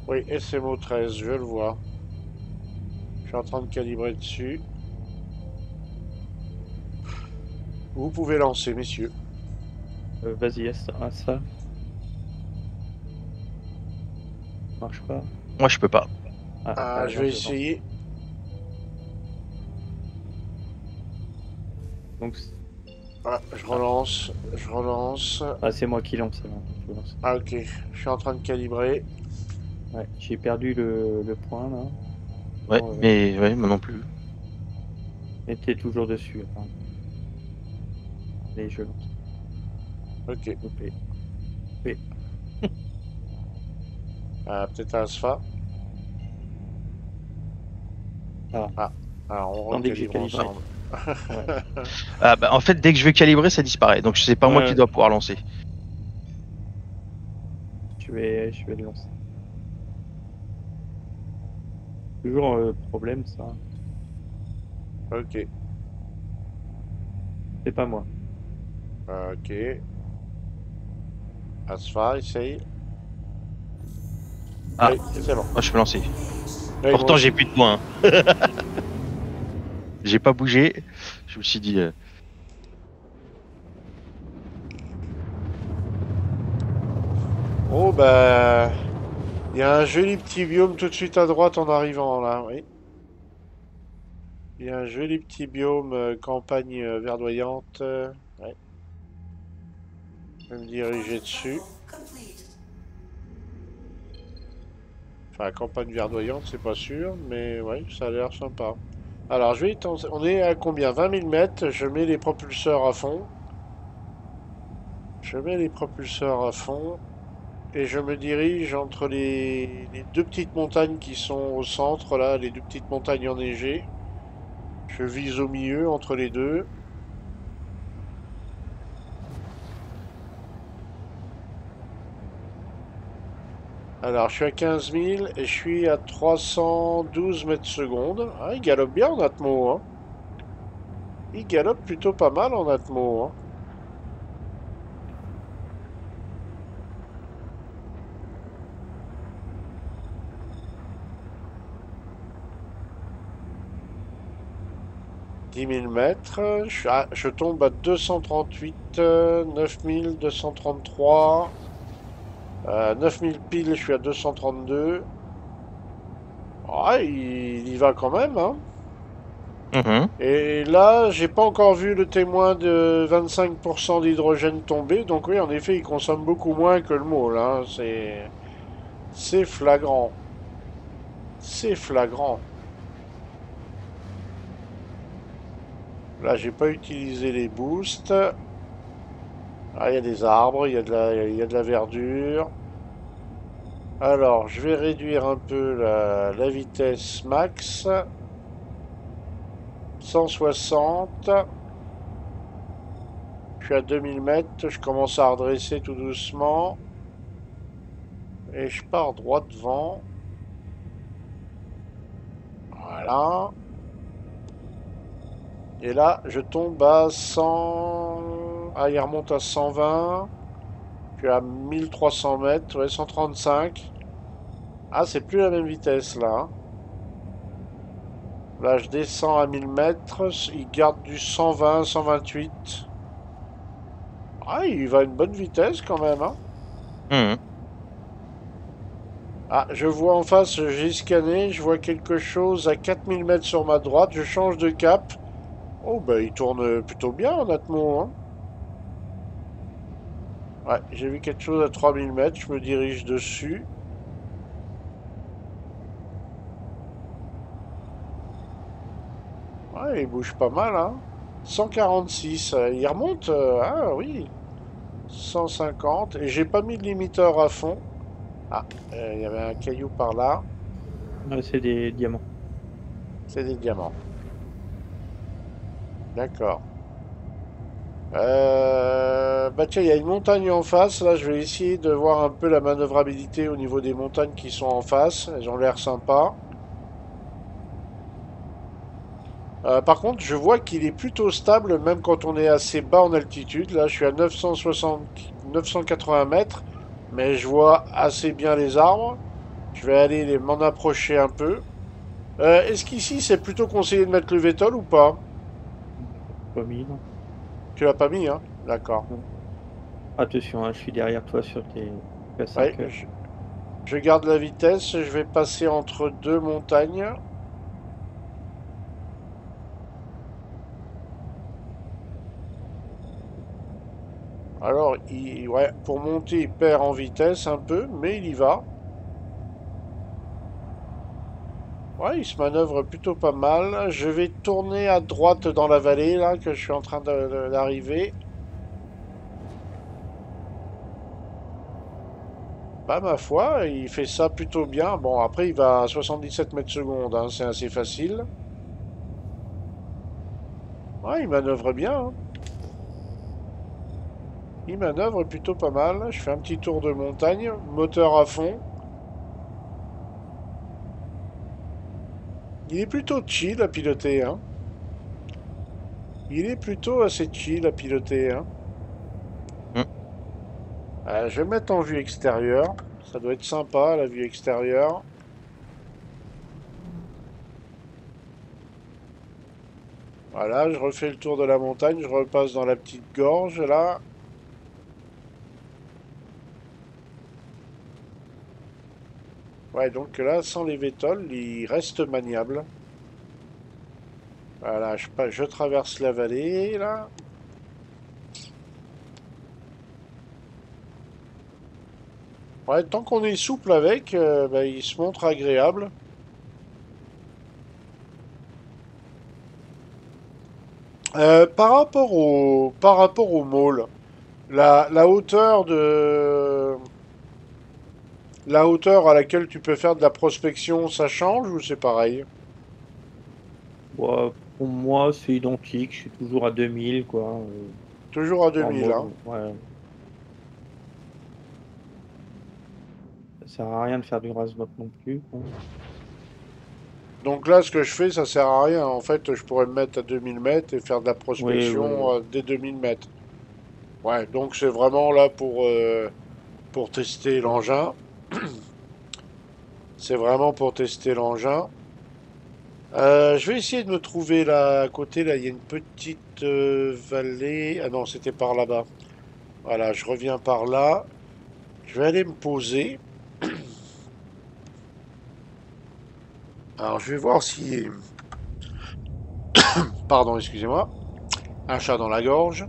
Oui, SMO 13, je le vois. Je suis en train de calibrer dessus. Vous pouvez lancer, messieurs. Vas-y, Asfa. Marche pas. Moi, je peux pas. Ah, je vais lance. essayer. Donc, Ah, je relance. Je relance. c'est moi qui lance alors. Je lance. Ah, ok. Je suis en train de calibrer. Ouais, j'ai perdu le point là. Ouais, Bon, mais ouais, moi non plus. mais t'es toujours dessus. Attends. Allez, je lance. Ok. Ok. Peut-être un Asfa. Ah. Alors on Attendez que j'ai recalibre calibré. ensemble. Ouais. Ah, bah, en fait, dès que je vais calibrer, ça disparaît. Donc, c'est pas moi Ouais. qui dois pouvoir lancer. Je vais le lancer. Toujours problème ça. Ok. C'est pas moi. Ok. Asfa, essaye. Ah. Oui, c'est bon. Moi, je peux lancer. Oui, Pourtant, moi j'ai aussi. plus de points. J'ai pas bougé. Je me suis dit. Oh bah... Il y a un joli petit biome tout de suite à droite en arrivant là, oui. Il y a un joli petit biome campagne verdoyante. Ouais. Je vais me diriger dessus. Enfin, campagne verdoyante, c'est pas sûr, mais ouais, ça a l'air sympa. Alors, je vais tenter... On est à combien? 20 000 mètres. Je mets les propulseurs à fond. Je mets les propulseurs à fond. Et je me dirige entre les deux petites montagnes qui sont au centre, là, les deux petites montagnes enneigées. Je vise au milieu, entre les deux. Alors, je suis à 15 000 et je suis à 312 mètres secondes. Ah, il galope bien en Atmo, hein. Il galope plutôt pas mal en Atmo, hein. Dix mille mètres, je tombe à 238, 9233, 9000 piles, je suis à 232. Ah, il y va quand même, hein. Mhm. Et là, j'ai pas encore vu le témoin de 25% d'hydrogène tomber, donc oui, en effet, il consomme beaucoup moins que le môle, hein. C'est flagrant. C'est flagrant. Là, j'ai pas utilisé les boosts. Ah, il y a des arbres, il y a de la verdure. Alors, je vais réduire un peu la vitesse max. 160. Je suis à 2000 mètres. Je commence à redresser tout doucement. Et je pars droit devant. Voilà. Et là, je tombe à 100. Ah, il remonte à 120. Je suis à 1300 mètres. Ouais, 135. Ah, c'est plus la même vitesse là, hein. Là, je descends à 1000 mètres. Il garde du 120, 128. Ah, il va à une bonne vitesse quand même, hein. Mhm. Ah, je vois en face, j'ai scanné, je vois quelque chose à 4000 mètres sur ma droite. Je change de cap. Oh, bah, il tourne plutôt bien en Atmo, hein. Ouais, j'ai vu quelque chose à 3000 mètres. Je me dirige dessus. Ouais, il bouge pas mal, hein. 146, il remonte. Ah oui. 150. Et j'ai pas mis le limiteur à fond. Ah, il y avait un caillou par là. Ouais, c'est des diamants. C'est des diamants. D'accord. Bah tiens, il y a une montagne en face. Là, je vais essayer de voir un peu la manœuvrabilité au niveau des montagnes qui sont en face. Elles ont l'air sympas. Par contre, je vois qu'il est plutôt stable, même quand on est assez bas en altitude. Là, je suis à 960, 980 mètres, mais je vois assez bien les arbres. Je vais aller m'en approcher un peu. Est-ce qu'ici, c'est plutôt conseillé de mettre le Vétol ou pas? Pas mis, non. Tu l'as pas mis, hein? D'accord. Non. Attention, hein, je suis derrière toi sur tes Ouais, K5. je garde la vitesse. Je vais passer entre deux montagnes. Alors, ouais, pour monter, il perd en vitesse un peu, mais il y va. Ouais, il se manœuvre plutôt pas mal. Je vais tourner à droite dans la vallée, là, que je suis en train d'arriver. Bah, ma foi, il fait ça plutôt bien. Bon, après, il va à 77 mètres secondes, hein, c'est assez facile. Ouais, il manœuvre bien, hein. Il manœuvre plutôt pas mal. Je fais un petit tour de montagne, moteur à fond. Il est plutôt chill à piloter, hein. Il est plutôt assez chill à piloter, hein. Mhm. Je vais me mettre en vue extérieure. Ça doit être sympa, la vue extérieure. Voilà, je refais le tour de la montagne. Je repasse dans la petite gorge, là. Ouais, donc là, sans les vétoles, il reste maniable. Voilà, je traverse la vallée, là. Ouais, tant qu'on est souple avec, bah, il se montre agréable. Par rapport au môle, la hauteur la hauteur à laquelle tu peux faire de la prospection, ça change ou c'est pareil? Ouais, pour moi, c'est identique. Je suis toujours à 2000, quoi. Toujours à En 2000, mode, hein. ouais. sert à rien de faire du rasmot non plus, quoi. Donc là, ce que je fais, ça sert à rien. En fait, je pourrais me mettre à 2000 mètres et faire de la Oui, oui, prospection oui. dès 2000 mètres. Ouais, donc c'est vraiment là pour tester l'engin. C'est vraiment pour tester l'engin. Je vais essayer de me trouver là à côté. Là, il y a une petite vallée. Ah non, c'était par là-bas. Voilà, je reviens par là. Je vais aller me poser. Alors, je vais voir si... Pardon, excusez-moi. Un chat dans la gorge.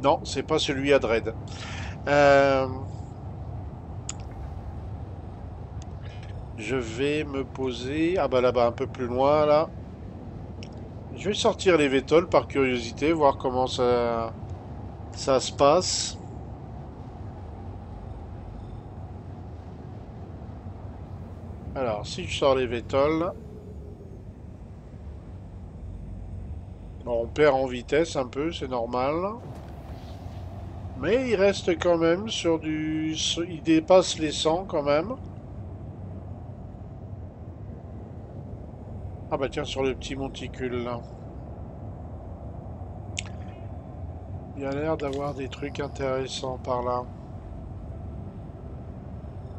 Non, c'est pas celui à Dread. Euh, je vais me poser. Ah bah là-bas, un peu plus loin, là. Je vais sortir les vétoles par curiosité, voir comment ça se passe. Alors, si je sors les vétoles, bon, on perd en vitesse un peu, c'est normal. Mais il reste quand même sur du... Il dépasse les 100 quand même. Ah bah tiens, sur le petit monticule là. Il y a l'air d'avoir des trucs intéressants par là.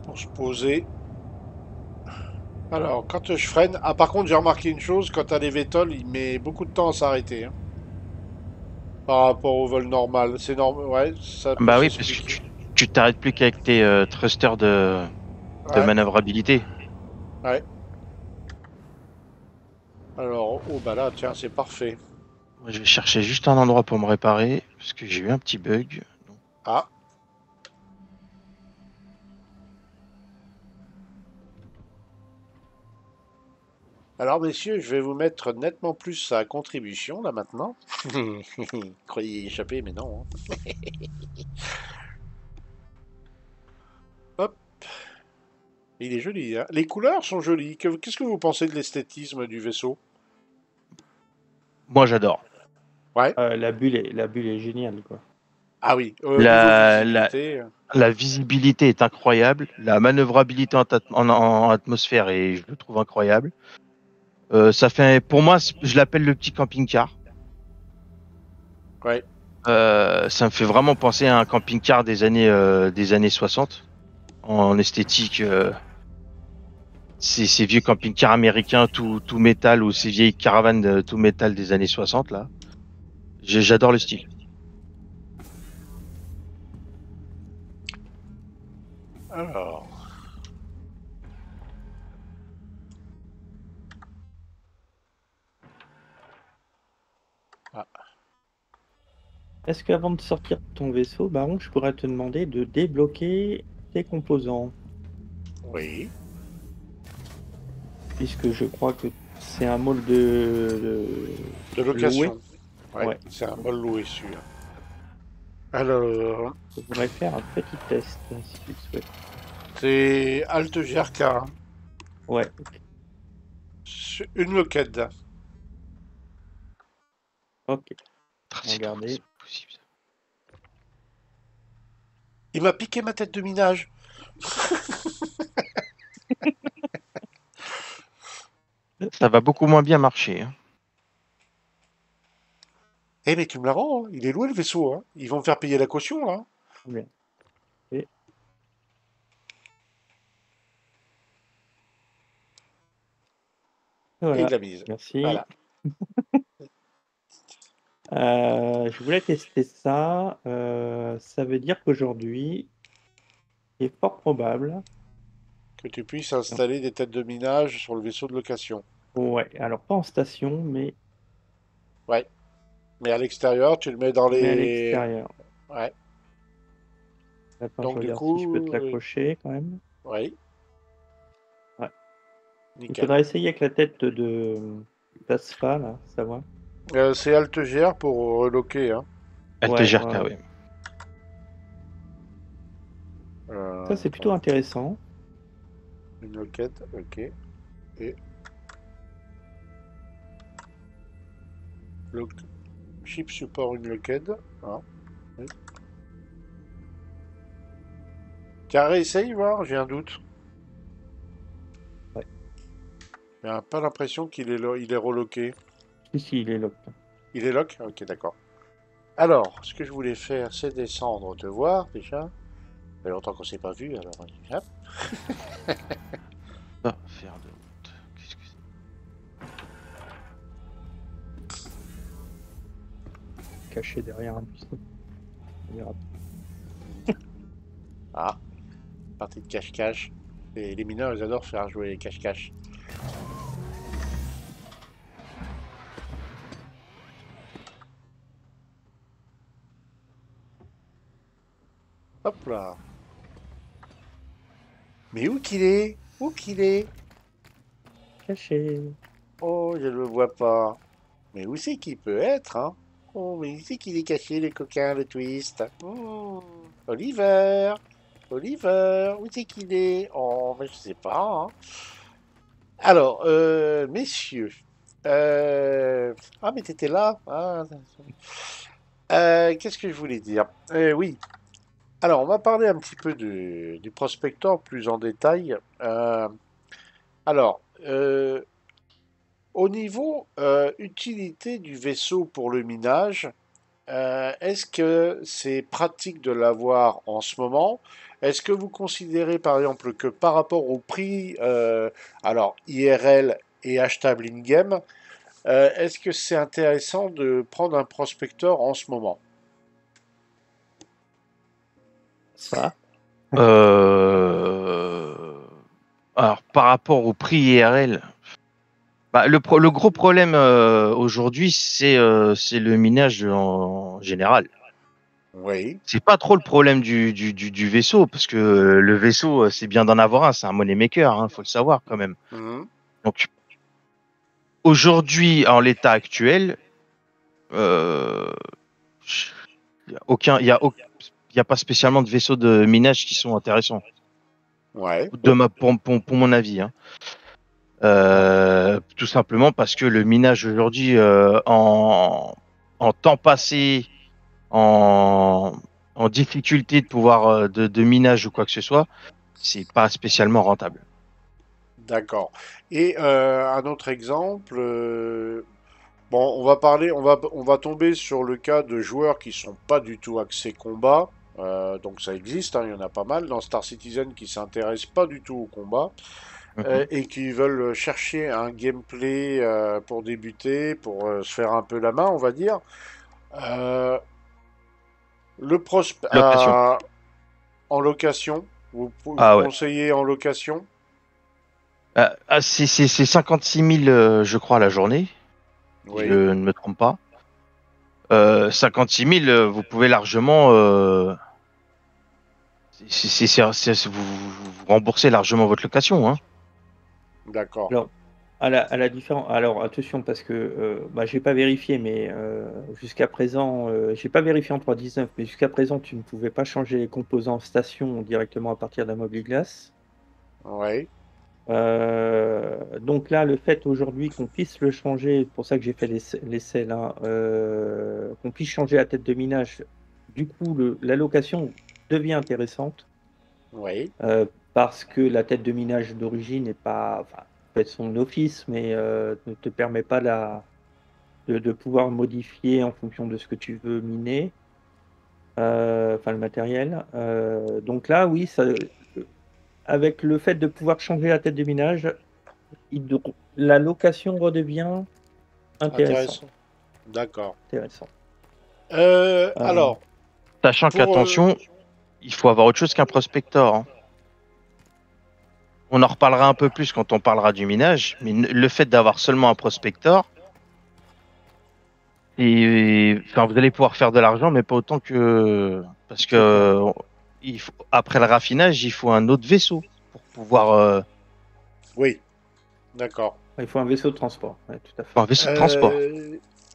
Pour se poser. Alors, quand je freine... Ah, par contre, j'ai remarqué une chose, quand t'as les vétoles, il met beaucoup de temps à s'arrêter, hein, par rapport au vol normal. C'est normal, ouais, ça peut Bah oui, parce que s'expliquer. tu t'arrêtes plus qu'avec tes thrusters de Ouais, manœuvrabilité. ouais. Alors, oh bah là, tiens, c'est parfait. Moi, je vais chercher juste un endroit pour me réparer, parce que j'ai eu un petit bug. Ah, alors messieurs, je vais vous mettre nettement plus à contribution là maintenant. Croyez y échapper, mais non, hein. Hop, il est joli, hein. Les couleurs sont jolies. Qu'est-ce que vous pensez de l'esthétisme du vaisseau? Moi, j'adore. Ouais. La bulle est géniale, quoi. Ah oui, au niveau La, la, visibilité. la visibilité est incroyable. La manœuvrabilité en atmosphère est, je le trouve incroyable. Ça fait, pour moi, je l'appelle le petit camping-car. Ouais. Ça me fait vraiment penser à un camping-car des années 60 en esthétique. Ces vieux camping-cars américains tout métal ou ces vieilles caravanes tout métal des années 60 là. J'adore le style. Alors, ah, Est-ce qu'avant de sortir de ton vaisseau, Baron, je pourrais te demander de débloquer tes composants? oui. Puisque je crois que c'est un mall De loué. location. Ouais, Ouais. c'est un bol loué celui-là. Alors, Je voudrais faire un petit test, si tu le souhaites. c'est Alt GRK, hein. Ouais, ok. Une loquette. Ok. C'est Regardez. possible, ça. Il m'a piqué ma tête de minage. Ça va beaucoup moins bien marcher, hein. Eh mais tu me la rends, hein. Il est loué le vaisseau, hein. Ils vont me faire payer la caution là. Bien. Et Et voilà. de la mise. Merci. Voilà. Je voulais tester ça. Ça veut dire qu'aujourd'hui, il est fort probable. Que tu puisses installer des têtes de minage sur le vaisseau de location. Ouais, alors pas en station, Ouais. Mais à l'extérieur, tu le mets dans mais à les... l'extérieur. Ouais. Attends, je Donc du regarde si je peux te coup... l'accrocher quand même. Oui, Ouais. Il nickel. faudra essayer avec la tête de d'Asfa, là, ça va. C'est Alt GR pour reloquer, hein. LTGRK, Ouais, ouais, ouais. oui. Ça, c'est plutôt Attends. intéressant. Une loquette, ok. Et... Lock... Chip support une loquette. Ah, oui. Tiens, réessaye, voir, j'ai un doute. Ouais. J'ai pas l'impression il est reloqué. Si, il est lock. Il est lock? Ok, d'accord. Alors, ce que je voulais faire, c'est descendre, te voir, déjà. Ça fait longtemps qu'on s'est pas vu, alors... hop. Pas faire de route. Qu'est-ce que c'est? Caché derrière un buisson. On verra. Ah, partie de cache-cache. Et les mineurs, ils adorent faire jouer les cache-cache. Hop là. Mais où qu'il est? Où qu'il est? Caché. Oh, je ne le vois pas. Mais où c'est qu'il peut être, hein? Oh, mais où c'est qu'il est caché, le coquin, le twist? Oliver! Oliver, où c'est qu'il est? Oh, mais je sais pas, hein. Alors, messieurs. Ah, mais t'étais là? Ah, qu'est-ce que je voulais dire? Oui. Alors, on va parler un petit peu du prospector plus en détail. Alors, au niveau utilité du vaisseau pour le minage, est-ce que c'est pratique de l'avoir en ce moment? Est-ce que vous considérez par exemple que par rapport au prix, alors IRL et achetable in-game, est-ce que c'est intéressant de prendre un prospector en ce moment? Ça. Alors, par rapport au prix IRL, bah, le gros problème aujourd'hui, c'est le minage en général. Oui. C'est pas trop le problème du vaisseau, parce que le vaisseau, c'est bien d'en avoir un, c'est un money maker, hein, faut le savoir quand même. Mhm. Donc, aujourd'hui, en l'état actuel, euh, il y a pas spécialement de vaisseaux de minage qui sont intéressants, Ouais. pour mon avis, hein. Tout simplement parce que le minage aujourd'hui, en temps passé, en, en difficulté de pouvoir de minage ou quoi que ce soit, c'est pas spécialement rentable. D'accord. Et un autre exemple, bon, on va parler, on va tomber sur le cas de joueurs qui sont pas du tout axés combat. Donc ça existe, hein, il y en a pas mal dans Star Citizen qui s'intéressent pas du tout au combat Mhm. et qui veulent chercher un gameplay pour débuter, pour se faire un peu la main, on va dire. Euh, le prospect Location. en location, vous Ah ouais. conseillez en location? C'est 56 000, je crois, la journée, si je Oui, ne me trompe pas. 56 000, vous pouvez largement, vous remboursez largement votre location, hein. d'accord. Alors, à la différence. Alors, attention, parce que bah, j'ai pas vérifié, mais jusqu'à présent, j'ai pas vérifié en 3.19, mais jusqu'à présent, tu ne pouvais pas changer les composants station directement à partir d'un mobile glace. Oui, Donc là, le fait aujourd'hui qu'on puisse le changer, c'est pour ça que j'ai fait l'essai là, qu'on puisse changer la tête de minage, du coup, la location devient intéressante oui, parce que la tête de minage d'origine n'est pas, enfin, peut être son office, mais ne te permet pas de pouvoir modifier en fonction de ce que tu veux miner, enfin le matériel. Donc là, oui, ça, avec le fait de pouvoir changer la tête de minage, la location redevient intéressant. intéressant. D'accord. Intéressant. Euh, Alors, Sachant pour... qu'attention, il faut avoir autre chose qu'un prospector, hein. On en reparlera un peu plus quand on parlera du minage, mais le fait d'avoir seulement un prospector, enfin, vous allez pouvoir faire de l'argent, mais pas autant que... Parce c'est clair. que après le raffinage, il faut un autre vaisseau pour pouvoir... oui, d'accord. Il faut un vaisseau de transport, ouais, tout à fait. un vaisseau de transport.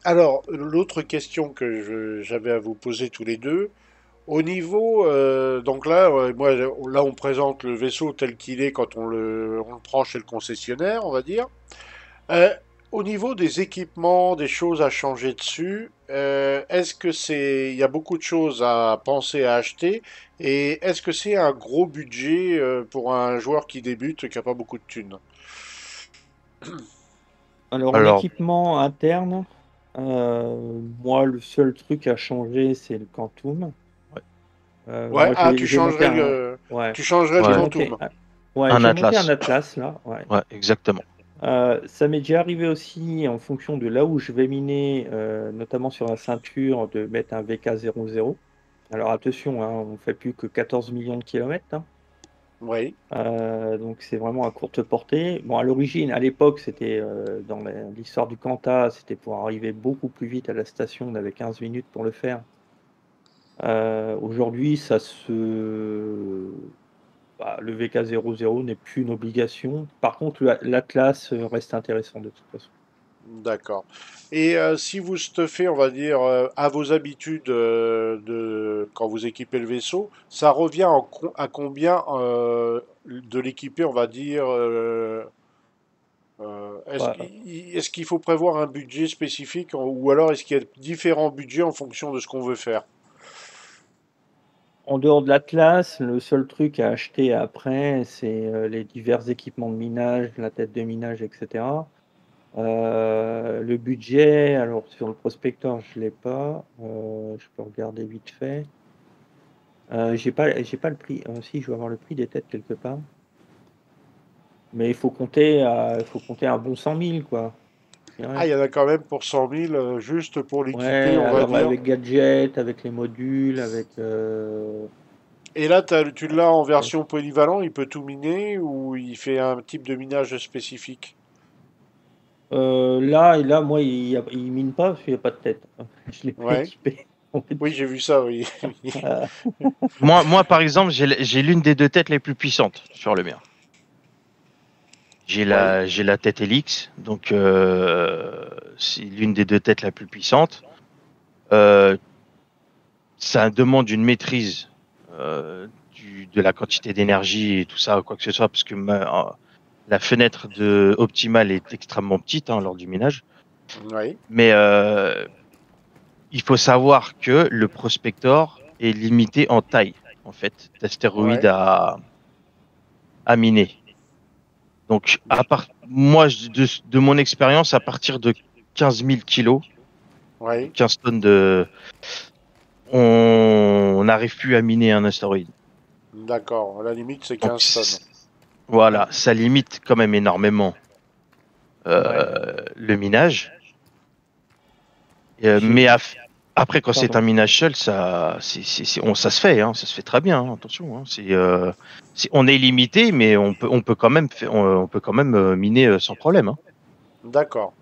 Alors, l'autre question que j'avais à vous poser tous les deux, au niveau, donc là, moi, là, on présente le vaisseau tel qu'il est quand on le prend chez le concessionnaire, on va dire. Euh, Au niveau des équipements, des choses à changer dessus, est-ce que il y a beaucoup de choses à penser à acheter et est-ce que c'est un gros budget pour un joueur qui débute et qui n'a pas beaucoup de thunes? Alors en Alors, équipement interne, moi le seul truc à changer c'est le Quantum. ouais, Ouais, Moi ah, j'ai monté un, ouais, tu changerais le j'ai ouais, monté, Quantum. ouais, un j'ai monté un Atlas. Atlas là, ouais. Ouais, exactement. Ça m'est déjà arrivé aussi en fonction de là où je vais miner, notamment sur la ceinture, de mettre un VK00. Alors attention, hein, on fait plus que 14 millions de kilomètres, hein. Oui, Donc c'est vraiment à courte portée. Bon, à l'origine, à l'époque, c'était dans l'histoire du Quanta, c'était pour arriver beaucoup plus vite à la station. On avait 15 minutes pour le faire. Aujourd'hui, le VK00 n'est plus une obligation. Par contre, l'Atlas reste intéressant de toute façon. d'accord. Et si vous stuffez, on va dire, à vos habitudes quand vous équipez le vaisseau, ça revient à combien de l'équiper, on va dire, Ouais, est-ce qu'il faut prévoir un budget spécifique ou alors est-ce qu'il y a différents budgets en fonction de ce qu'on veut faire? en dehors de l'Atlas, le seul truc à acheter après, c'est les divers équipements de minage, la tête de minage, etc. Le budget, alors sur le prospecteur, je l'ai pas. Je peux regarder vite fait. J'ai pas le prix. Si, je vais avoir le prix des têtes quelque part. Mais il faut compter un bon 100 000, quoi. Je Ah, dirais. il y en a quand même pour 100 000 juste pour l'équiper, Ouais, on va alors dire. avec gadget, avec les modules, Et là, tu l'as en ouais. version polyvalent, il peut tout miner ou il fait un type de minage spécifique? Là, moi, il mine pas parce qu'il n'y a pas de tête. Je l'ai pas Ouais. équipé. Oui, j'ai vu ça, oui. Euh, Moi, par exemple, j'ai l'une des deux têtes les plus puissantes sur le mien. Oui, J'ai la tête Helix, donc c'est l'une des deux têtes la plus puissante. Euh, Ça demande une maîtrise de la quantité d'énergie et tout ça, quoi que ce soit, parce que la fenêtre optimale est extrêmement petite lors du minage. oui, Mais il faut savoir que le prospector est limité en taille, en fait, d'astéroïdes ouais, à miner. Donc, moi, de mon expérience, à partir de 15 000 kilos, oui. 15 tonnes on n'arrive plus à miner un astéroïde. D'accord. La limite, c'est Donc, 15 tonnes. voilà, ça limite quand même énormément ouais. le minage. J'ai, Après, quand c'est pardon. un minage seul, ça se fait, ça se fait très bien. Attention, on est limité, mais on peut quand même, on peut quand même miner sans problème. D'accord.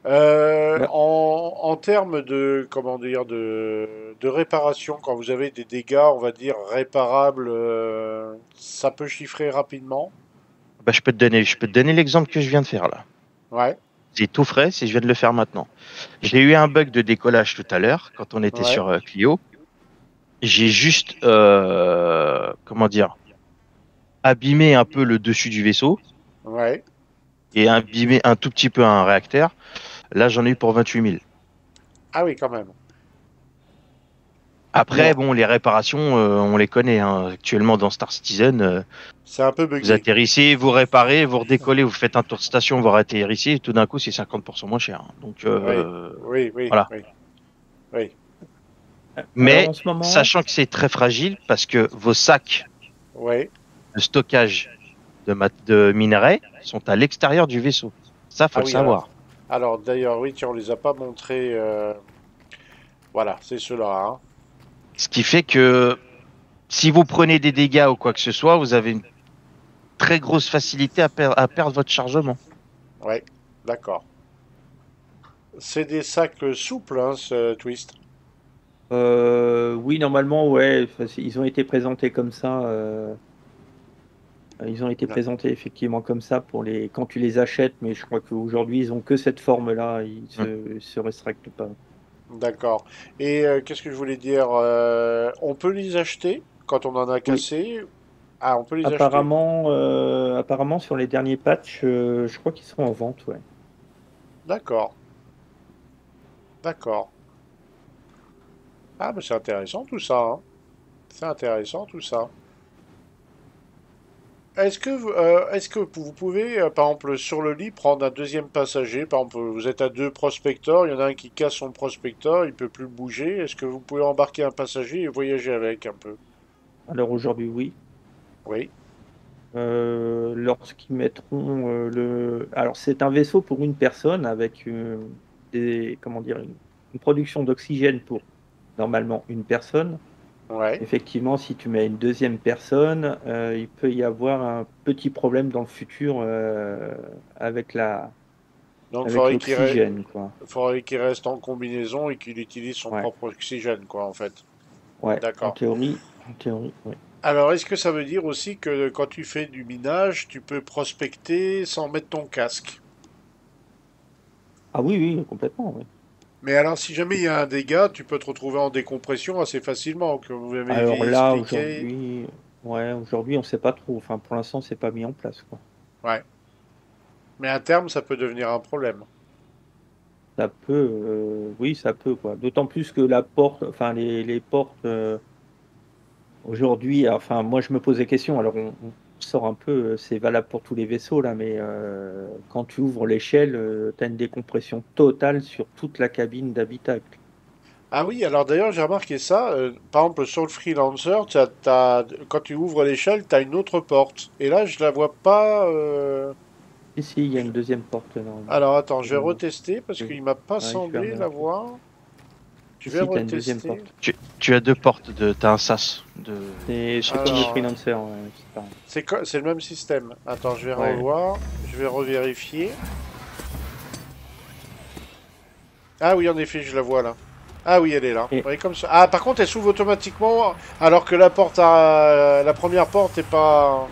Bah, En termes de, comment dire, de réparation, quand vous avez des dégâts, on va dire, réparables, ça peut chiffrer rapidement. Bah, je peux te donner l'exemple que je viens de faire là. Ouais, C'est tout frais, je viens de le faire maintenant. J'ai eu un bug de décollage tout à l'heure quand on était ouais, sur Clio. J'ai juste, comment dire, abîmé un peu le dessus du vaisseau ouais. et abîmé un tout petit peu un réacteur. Là, j'en ai eu pour 28 000. Ah oui, quand même. Après, alors, bon, les réparations, on les connaît. Actuellement, dans Star Citizen, C'est un peu vous buggé. atterrissez, vous réparez, vous redécollez, vous faites un tour de station, vous atterrissez, et tout d'un coup, c'est 50% moins cher. Donc, Oui, oui, oui, voilà. oui, oui, alors Mais en ce moment, sachant que c'est très fragile, parce que vos sacs oui. de stockage de minerais sont à l'extérieur du vaisseau. Ça, faut Ah le oui, savoir. alors d'ailleurs, oui, tiens, on les a pas montrés. Voilà, c'est ceux-là, hein. Ce qui fait que si vous prenez des dégâts ou quoi que ce soit, vous avez une très grosse facilité à perdre votre chargement. Ouais, d'accord. C'est des sacs souples, hein, ce twist. oui, normalement, ouais, enfin, ils ont été présentés comme ça. Ils ont été D'ac- présentés effectivement comme ça quand tu les achètes, mais je crois qu'aujourd'hui, ils ont que cette forme-là. Ils Hmm. se restrectent pas. D'accord. Et qu'est-ce que je voulais dire? On peut les acheter quand on en a Oui, cassé? Ah, on peut les acheter. apparemment sur les derniers patchs, je crois qu'ils seront en vente, ouais. D'accord. D'accord. Ah, mais c'est intéressant tout ça, hein. C'est intéressant tout ça. Est-ce que vous pouvez, par exemple, sur le lit, prendre un deuxième passager? Par exemple, vous êtes à deux prospecteurs, il y en a un qui casse son prospecteur, il peut plus bouger. Est-ce que vous pouvez embarquer un passager et voyager avec un peu? Alors aujourd'hui, oui. Oui, Lorsqu'ils mettront Alors c'est un vaisseau pour une personne avec comment dire, une production d'oxygène pour normalement une personne. ouais. Effectivement, si tu mets une deuxième personne, il peut y avoir un petit problème dans le futur avec Donc, avec l'oxygène, quoi. faudrait qu'il reste en combinaison et qu'il utilise son Ouais, propre oxygène, quoi, en fait. ouais. D'accord. En théorie, ouais. Alors, est-ce que ça veut dire aussi que quand tu fais du minage, tu peux prospecter sans mettre ton casque? Ah oui, oui, complètement, oui. Mais alors, si jamais il y a un dégât, tu peux te retrouver en décompression assez facilement, que vous Alors m'avez là, expliqué. aujourd'hui, ouais, aujourd'hui, on sait pas trop. Enfin, pour l'instant, c'est pas mis en place, quoi. Ouais. Mais à terme, ça peut devenir un problème. Ça peut, oui, ça peut, quoi. D'autant plus que la porte, enfin, les portes, aujourd'hui, enfin, moi, je me pose des questions. Alors, on sort un peu, c'est valable pour tous les vaisseaux, là, mais quand tu ouvres l'échelle, tu as une décompression totale sur toute la cabine d'habitacle. Ah oui, alors d'ailleurs, j'ai remarqué ça. Par exemple, sur le freelancer, quand tu ouvres l'échelle, tu as une autre porte. Et là, je la vois pas. Ici, il y a une deuxième porte, normalement. Alors attends, je vais Devant moi. retester parce Oui, qu'il m'a pas ouais, je vais semblé la regarder. voir. Je vais Ici, tu as une deuxième retester. porte. Tu as deux portes, t'as un sas de C'est comme le sortie. Alors, freelancer, ouais, c'est pareil. c'est le même système. Attends, je vais Ouais. revoir. Je vais revérifier. Ah oui, en effet, je la vois là. Ah oui, elle est là. Et Oui, comme ça. Ah, par contre, elle s'ouvre automatiquement, alors que la première porte est pas.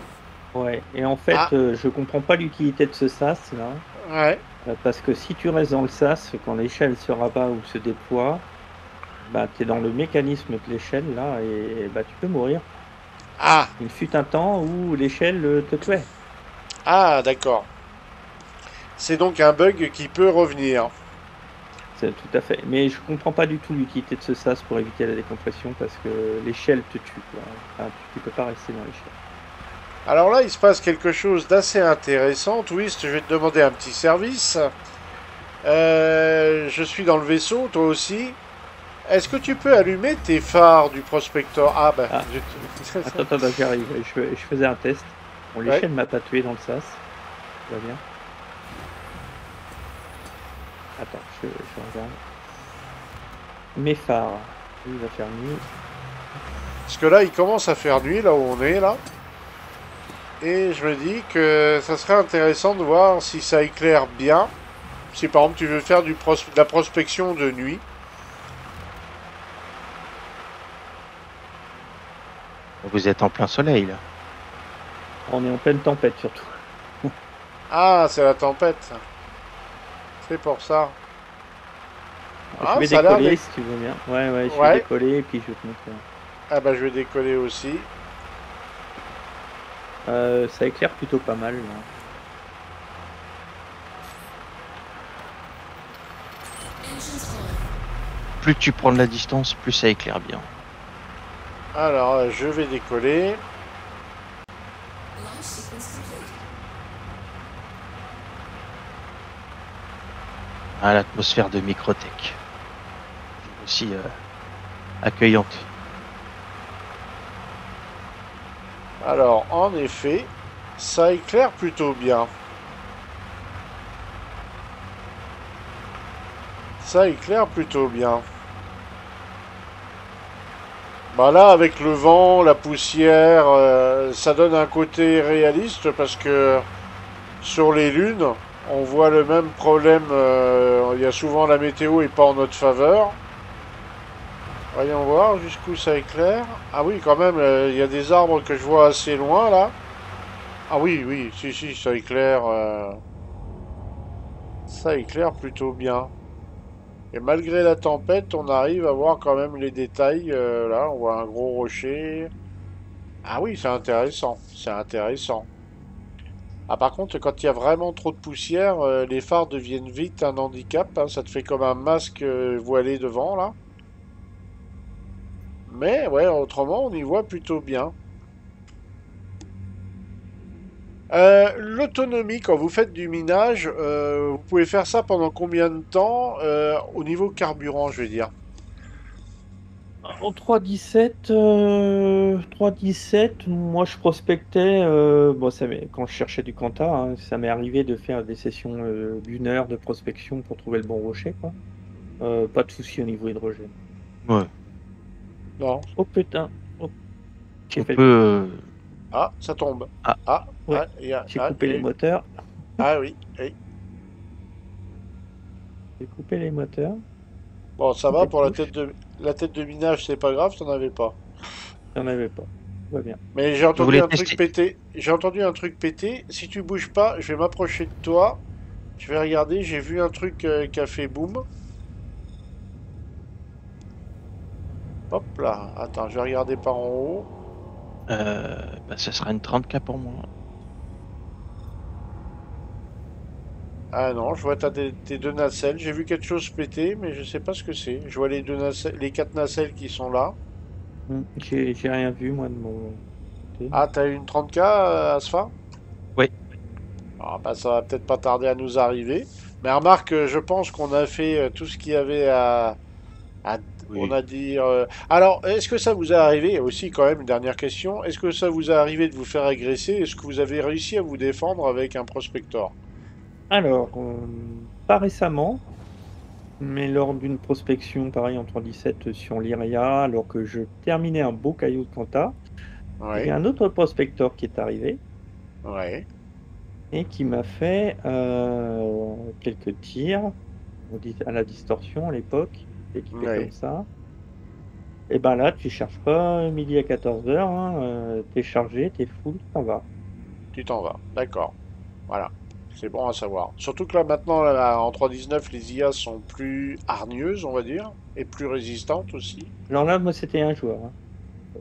ouais. Et en Ah, fait, je comprends pas l'utilité de ce sas là, ouais. parce que si tu restes dans le sas, quand l'échelle se rabat ou se déploie, bah tu es dans le mécanisme de l'échelle là et bah tu peux mourir. Ah, Il fut un temps où l'échelle te tuait. ah, d'accord. C'est donc un bug qui peut revenir. C'est tout à fait. Mais je comprends pas du tout l'utilité de ce sas pour éviter la décompression parce que l'échelle te tue, quoi. Enfin, tu peux pas rester dans l'échelle. Alors là, il se passe quelque chose d'assez intéressant. Twist, je vais te demander un petit service. Je suis dans le vaisseau, toi aussi. Est-ce que tu peux allumer tes phares du prospector? Ah bah, Ah, attends, j'arrive. Je faisais un test. Bon, ouais. l'échelle m'a pas tué dans le sas. Tout va bien. Attends, je regarde. Mes phares. Il va faire nuit. Parce que là, il commence à faire nuit, là où on est, là. Et je me dis que ça serait intéressant de voir si ça éclaire bien. Si par exemple tu veux faire de la prospection de nuit. Vous êtes en plein soleil là. On est en pleine tempête surtout. Ah, c'est la tempête. C'est pour ça. Je Ah, vais ça a l'air décoller d'être... si tu veux bien. Ouais, ouais, je vais Ouais. décoller et puis je vais te montrer. Ah bah je vais décoller aussi. Ça éclaire plutôt pas mal, là. Plus tu prends de la distance, plus ça éclaire bien. Alors, je vais décoller. Ah, l'atmosphère de Microtech. Aussi accueillante. Alors, en effet, ça éclaire plutôt bien. Ça éclaire plutôt bien. Bah là, avec le vent, la poussière, ça donne un côté réaliste parce que sur les lunes, on voit le même problème. Il y a souvent la météo et pas en notre faveur. Voyons voir jusqu'où ça éclaire. Ah oui, quand même, il y a des arbres que je vois assez loin là. Ah oui, oui, si, ça éclaire. Ça éclaire plutôt bien. Et malgré la tempête, on arrive à voir quand même les détails. Là, on voit un gros rocher. Ah oui, c'est intéressant. C'est intéressant. Ah, par contre, quand il y a vraiment trop de poussière, les phares deviennent vite un handicap, hein. Ça te fait comme un masque voilé devant, là. Mais ouais, autrement, on y voit plutôt bien. L'autonomie, quand vous faites du minage, vous pouvez faire ça pendant combien de temps au niveau carburant, je vais dire? En 3.17, 3.17, moi je prospectais, bon, quand je cherchais du Quanta, hein, ça m'est arrivé de faire des sessions d'une heure de prospection pour trouver le bon rocher, quoi. Pas de souci au niveau hydrogène. Ouais. Non. Oh putain, oh, j'ai On fait peut. le coup. Ah, ça tombe. Ah, Ah, Ouais, j'ai coupé les moteurs. ah oui, oui. J'ai coupé les moteurs. Bon, ça va Coupé de pour touche. la tête de minage, c'est pas grave, t'en avais pas. J'en avais pas. Tout va bien. Mais j'ai je entendu voulais un truc tester. péter. J'ai entendu un truc péter. Si tu bouges pas, je vais m'approcher de toi. Je vais regarder. J'ai vu un truc qui a fait boum. Hop là. Attends, je vais regarder par en haut. Bah, ça sera une 30K pour moi. Ah non, je vois tes deux nacelles. J'ai vu quelque chose péter, mais je sais pas ce que c'est. Je vois les deux nacelles, les quatre nacelles qui sont là. J'ai rien vu, moi, de mon côté. Ah, t'as eu une 30K, Asfa? Oui. Ah bah ça va peut-être pas tarder à nous arriver. Mais remarque, je pense qu'on a fait tout ce qu'il y avait à on Oui. a dit. Alors, est-ce que ça vous est arrivé aussi quand même une dernière question? Est-ce que ça vous est arrivé de vous faire agresser? Est-ce que vous avez réussi à vous défendre avec un prospector? Alors, pas récemment, mais lors d'une prospection, pareil, en 3.17 sur l'IRIA, alors que je terminais un beau caillou de Quanta, il y Ouais, a un autre prospector qui est arrivé ouais, et qui m'a fait quelques tirs à la distorsion à l'époque, équipé comme ouais. ça. Et ben là, tu cherches pas midi à 14h, hein, t'es chargé, t'es full, t'en vas. Tu t'en vas. D'accord. Voilà. C'est bon à savoir. Surtout que là maintenant, là, en 3.19, les IA sont plus hargneuses, on va dire, et plus résistantes aussi. Alors là, moi, c'était un joueur, hein.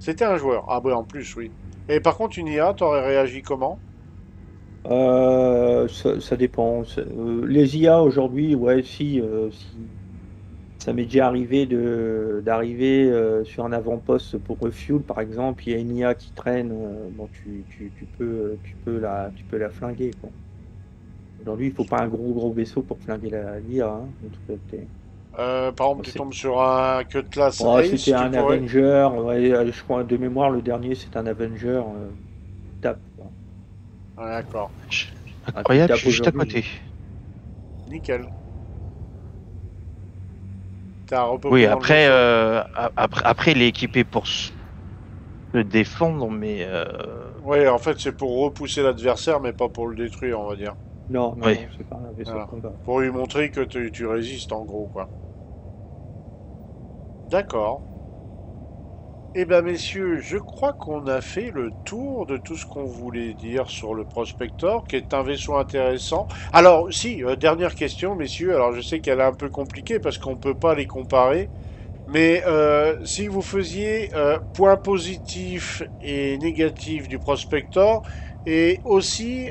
C'était un joueur. Ah bah en plus, oui. Et par contre, une IA, t'aurais réagi comment? Ça dépend. Les IA aujourd'hui, ouais, si ça m'est déjà arrivé d'arriver sur un avant-poste pour refuel, par exemple, il y a une IA qui traîne, bon, tu peux la flinguer, quoi. Aujourd'hui, il faut pas un gros vaisseau pour flinguer l'IA, hein, en toute honnêteté. Par exemple, Bon, tu tombes sur un Cutlass oh, c'était Ace, tu un pourrais. Avenger, ouais, je crois de mémoire, le dernier, c'est un Avenger. Tape, quoi. Ah, d'accord. Ah, tu Incroyable, je tapes suis juste à aujourd'hui. côté. Nickel. T'as Oui, repeuplé dans le après, vaisseau. après, il est équipé pour se défendre, mais Ouais, en fait, c'est pour repousser l'adversaire, mais pas pour le détruire, on va dire. Non, non, oui. non, c'est pas un vaisseau de Voilà. combat. Pour lui montrer que tu résistes, en gros, quoi. D'accord. Eh ben, messieurs, je crois qu'on a fait le tour de tout ce qu'on voulait dire sur le Prospector, qui est un vaisseau intéressant. Alors, si, dernière question, messieurs. Alors, je sais qu'elle est un peu compliquée parce qu'on ne peut pas les comparer. Mais si vous faisiez points positifs et négatifs du Prospector, et aussi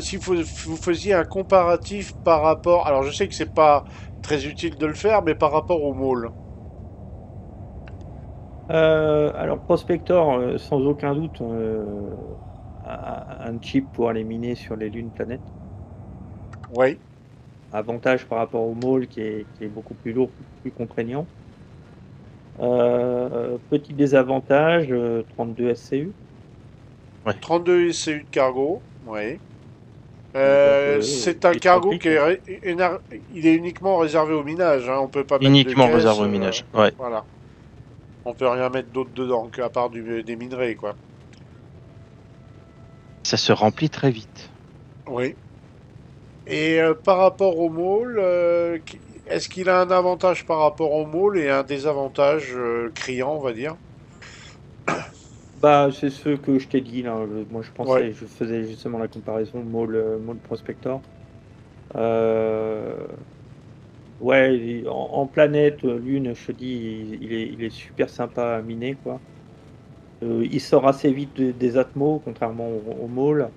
si vous faisiez un comparatif par rapport, alors je sais que c'est pas très utile de le faire, mais par rapport au môle. Alors, Prospector, sans aucun doute, un chip pour aller miner sur les lunes planètes. Oui, Avantage par rapport au môle qui est beaucoup plus lourd, plus contraignant. Petit désavantage, 32 SCU. Ouais. 32 SCU de cargo, oui. Donc, C'est un il est cargo tranquille, qui quoi. est, il est uniquement réservé au minage, hein. On peut pas mettre de Uniquement caisse, réservé au minage. Ouais. voilà. On peut rien mettre d'autre dedans qu'à part des minerais, quoi. Ça se remplit très vite. Oui. Et par rapport au môle, est-ce qu'il a un avantage par rapport au môle et un désavantage criant, on va dire? Bah, c'est ce que je t'ai dit là. Moi, Ouais. je faisais justement la comparaison môle Prospector. Euh, ouais, en planète, Lune, je te dis, il est super sympa à miner, quoi. Il sort assez vite des atmos, contrairement au môle.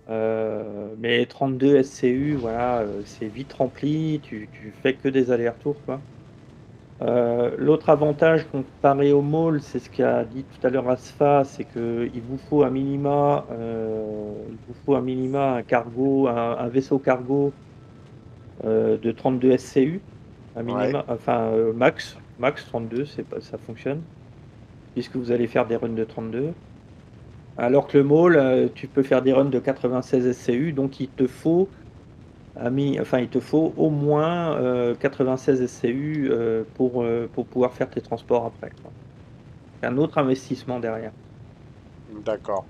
Mais 32 SCU, voilà, c'est vite rempli, tu fais que des allers-retours, quoi. L'autre avantage comparé au mall, c'est ce qu'a dit tout à l'heure Asfa, c'est qu'il vous faut un minima, un cargo, un vaisseau cargo de 32 SCU, un Ouais, minima, enfin max 32, ça fonctionne, puisque vous allez faire des runs de 32. Alors que le mall, tu peux faire des runs de 96 SCU, donc il te faut au moins 96 SCU pour pouvoir faire tes transports après, quoi. C'est un autre investissement derrière. d'accord.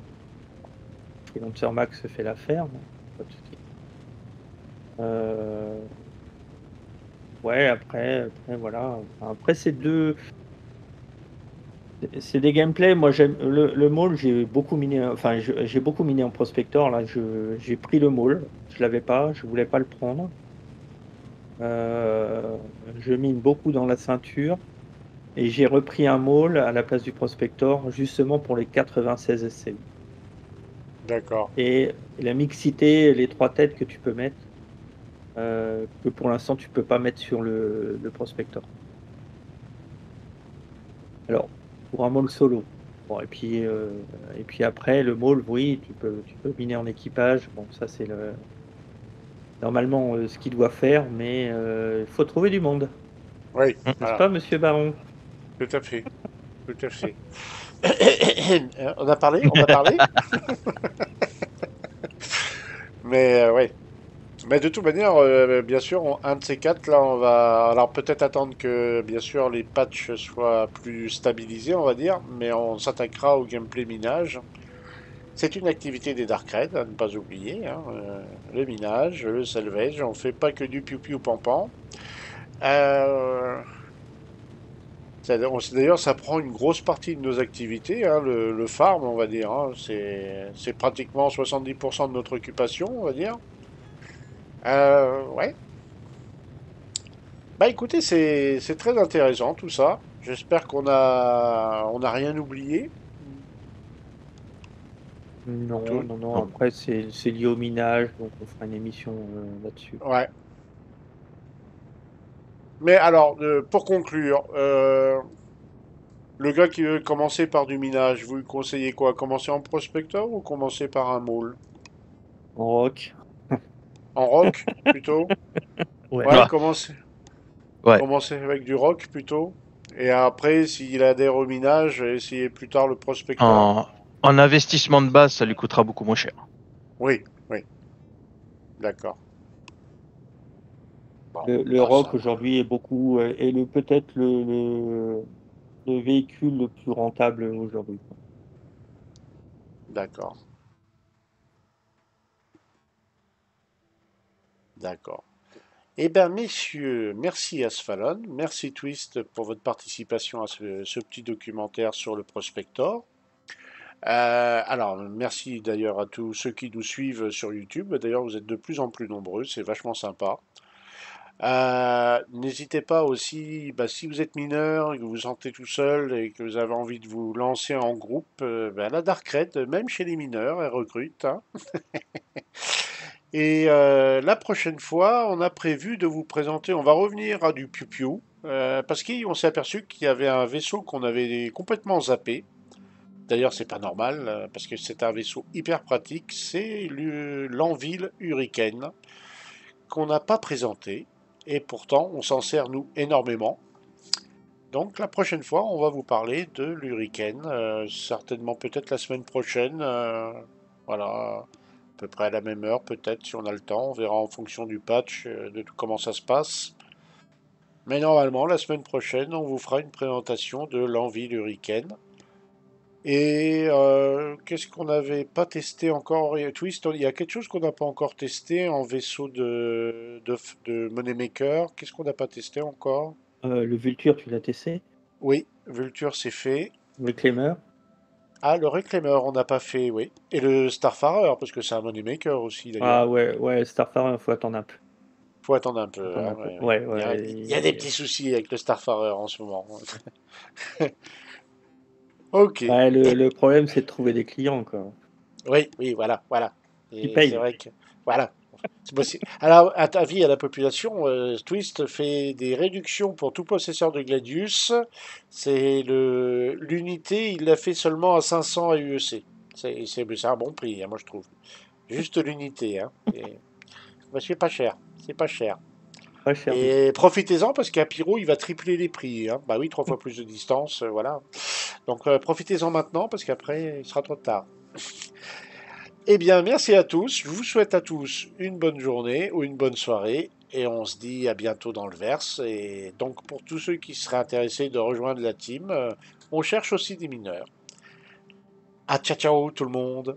Freelancer Max se fait l'affaire, mais pas de souci. Euh, ouais, après voilà. Enfin, après, c'est des gameplays. Moi, j'aime le mall. J'ai beaucoup miné. Enfin, j'ai beaucoup miné en prospector. Là, j'ai pris le mall. Je l'avais pas. Je voulais pas le prendre. Euh, je mine beaucoup dans la ceinture. Et j'ai repris un mall à la place du prospector, justement pour les 96 SCU. D'accord. Et la mixité, les 3 têtes que tu peux mettre, que pour l'instant tu peux pas mettre sur le prospector. Alors, pour un mall solo. Bon, et puis après, le mall, oui, tu peux miner en équipage. Bon, ça c'est normalement ce qu'il doit faire, mais il faut trouver du monde. Oui, N'est-ce voilà, pas, monsieur Baron? tout à fait, tout à fait. On a parlé, on a parlé, mais ouais. Mais de toute manière, bien sûr, un de ces quatre, là, on va... Alors peut-être attendre que, bien sûr, les patchs soient plus stabilisés, on va dire, mais on s'attaquera au gameplay minage. C'est une activité des Dark Raid, à ne pas oublier, hein, le minage, le salvage, on fait pas que du piou-piou pampan. Euh, D'ailleurs, ça prend une grosse partie de nos activités, hein, le farm, on va dire, hein, c'est pratiquement 70% de notre occupation, on va dire. Ouais. Bah écoutez, c'est très intéressant tout ça. J'espère on a rien oublié. Non, Tout. non, non. Non. Après, c'est lié au minage, donc on fera une émission là-dessus. Ouais. Mais alors, pour conclure, le gars qui veut commencer par du minage, vous lui conseillez quoi? Commencer en prospecteur ou commencer par un mall? En rock. En rock, plutôt? Ouais. Ouais, Ouais, ouais. commencer avec du rock, plutôt. Et après, s'il adhère au minage, essayer plus tard le prospecteur? En, en investissement de base, ça lui coûtera beaucoup moins cher. Oui, oui, d'accord. Bon, Le bah rock ça va. aujourd'hui est beaucoup est peut-être le véhicule le plus rentable aujourd'hui, quoi. D'accord, d'accord. Eh bien, messieurs, merci Asphalon, merci Twist pour votre participation à ce petit documentaire sur le prospector. Alors, merci d'ailleurs à tous ceux qui nous suivent sur YouTube. D'ailleurs, vous êtes de plus en plus nombreux, c'est vachement sympa. N'hésitez pas aussi, bah, si vous êtes mineur et que vous vous sentez tout seul et que vous avez envie de vous lancer en groupe, bah, la Dark Raid, même chez les mineurs, elle recrute, hein. Et la prochaine fois, on a prévu de vous présenter, on va revenir à du piou-piou, parce qu'on s'est aperçu qu'il y avait un vaisseau qu'on avait complètement zappé. D'ailleurs, c'est pas normal, parce que c'est un vaisseau hyper pratique, c'est l'Anvil Hurricane, qu'on n'a pas présenté, et pourtant on s'en sert nous énormément. Donc la prochaine fois, on va vous parler de l'Hurricane, certainement peut-être la semaine prochaine, voilà, à peu près à la même heure peut-être si on a le temps, on verra en fonction du patch, de tout comment ça se passe. Mais normalement, la semaine prochaine, on vous fera une présentation de l'Envie Hurricane. Et qu'est-ce qu'on n'avait pas testé encore? Twist, il y a quelque chose qu'on n'a pas encore testé en vaisseau de Moneymaker. Qu'est-ce qu'on n'a pas testé encore? Le Vulture, tu l'as testé? Oui, Vulture c'est fait. Le Claimer? Ah, le Reclaimer, on n'a pas fait, oui. Et le Starfarer, parce que c'est un Moneymaker aussi d'ailleurs. Ah ouais, ouais, Starfarer, faut attendre un peu. Faut attendre un Faut peu, attendre hein, un peu. ouais, ouais. Ouais, Il y a des petits soucis avec le Starfarer en ce moment. Ok. ouais, le problème c'est de trouver des clients, quoi. Oui, oui, voilà, voilà. Qui Et c'est paye. vrai que, voilà. C'est possible. Alors, à ta avis, à la population, Twist fait des réductions pour tout possesseur de Gladius. L'unité, il l'a fait seulement à 500 AUEC. C'est un bon prix, hein, moi je trouve. Juste l'unité, hein. Bah, c'est pas cher. C'est pas cher. Pas cher du tout. Et profitez-en parce qu'à Pyro, il va tripler les prix, hein. Bah oui, 3 fois plus de distance, voilà. Donc profitez-en maintenant parce qu'après, il sera trop tard. Eh bien, merci à tous. Je vous souhaite à tous une bonne journée ou une bonne soirée. Et on se dit à bientôt dans le verse. Et donc, pour tous ceux qui seraient intéressés de rejoindre la team, on cherche aussi des mineurs. À ciao ciao tout le monde.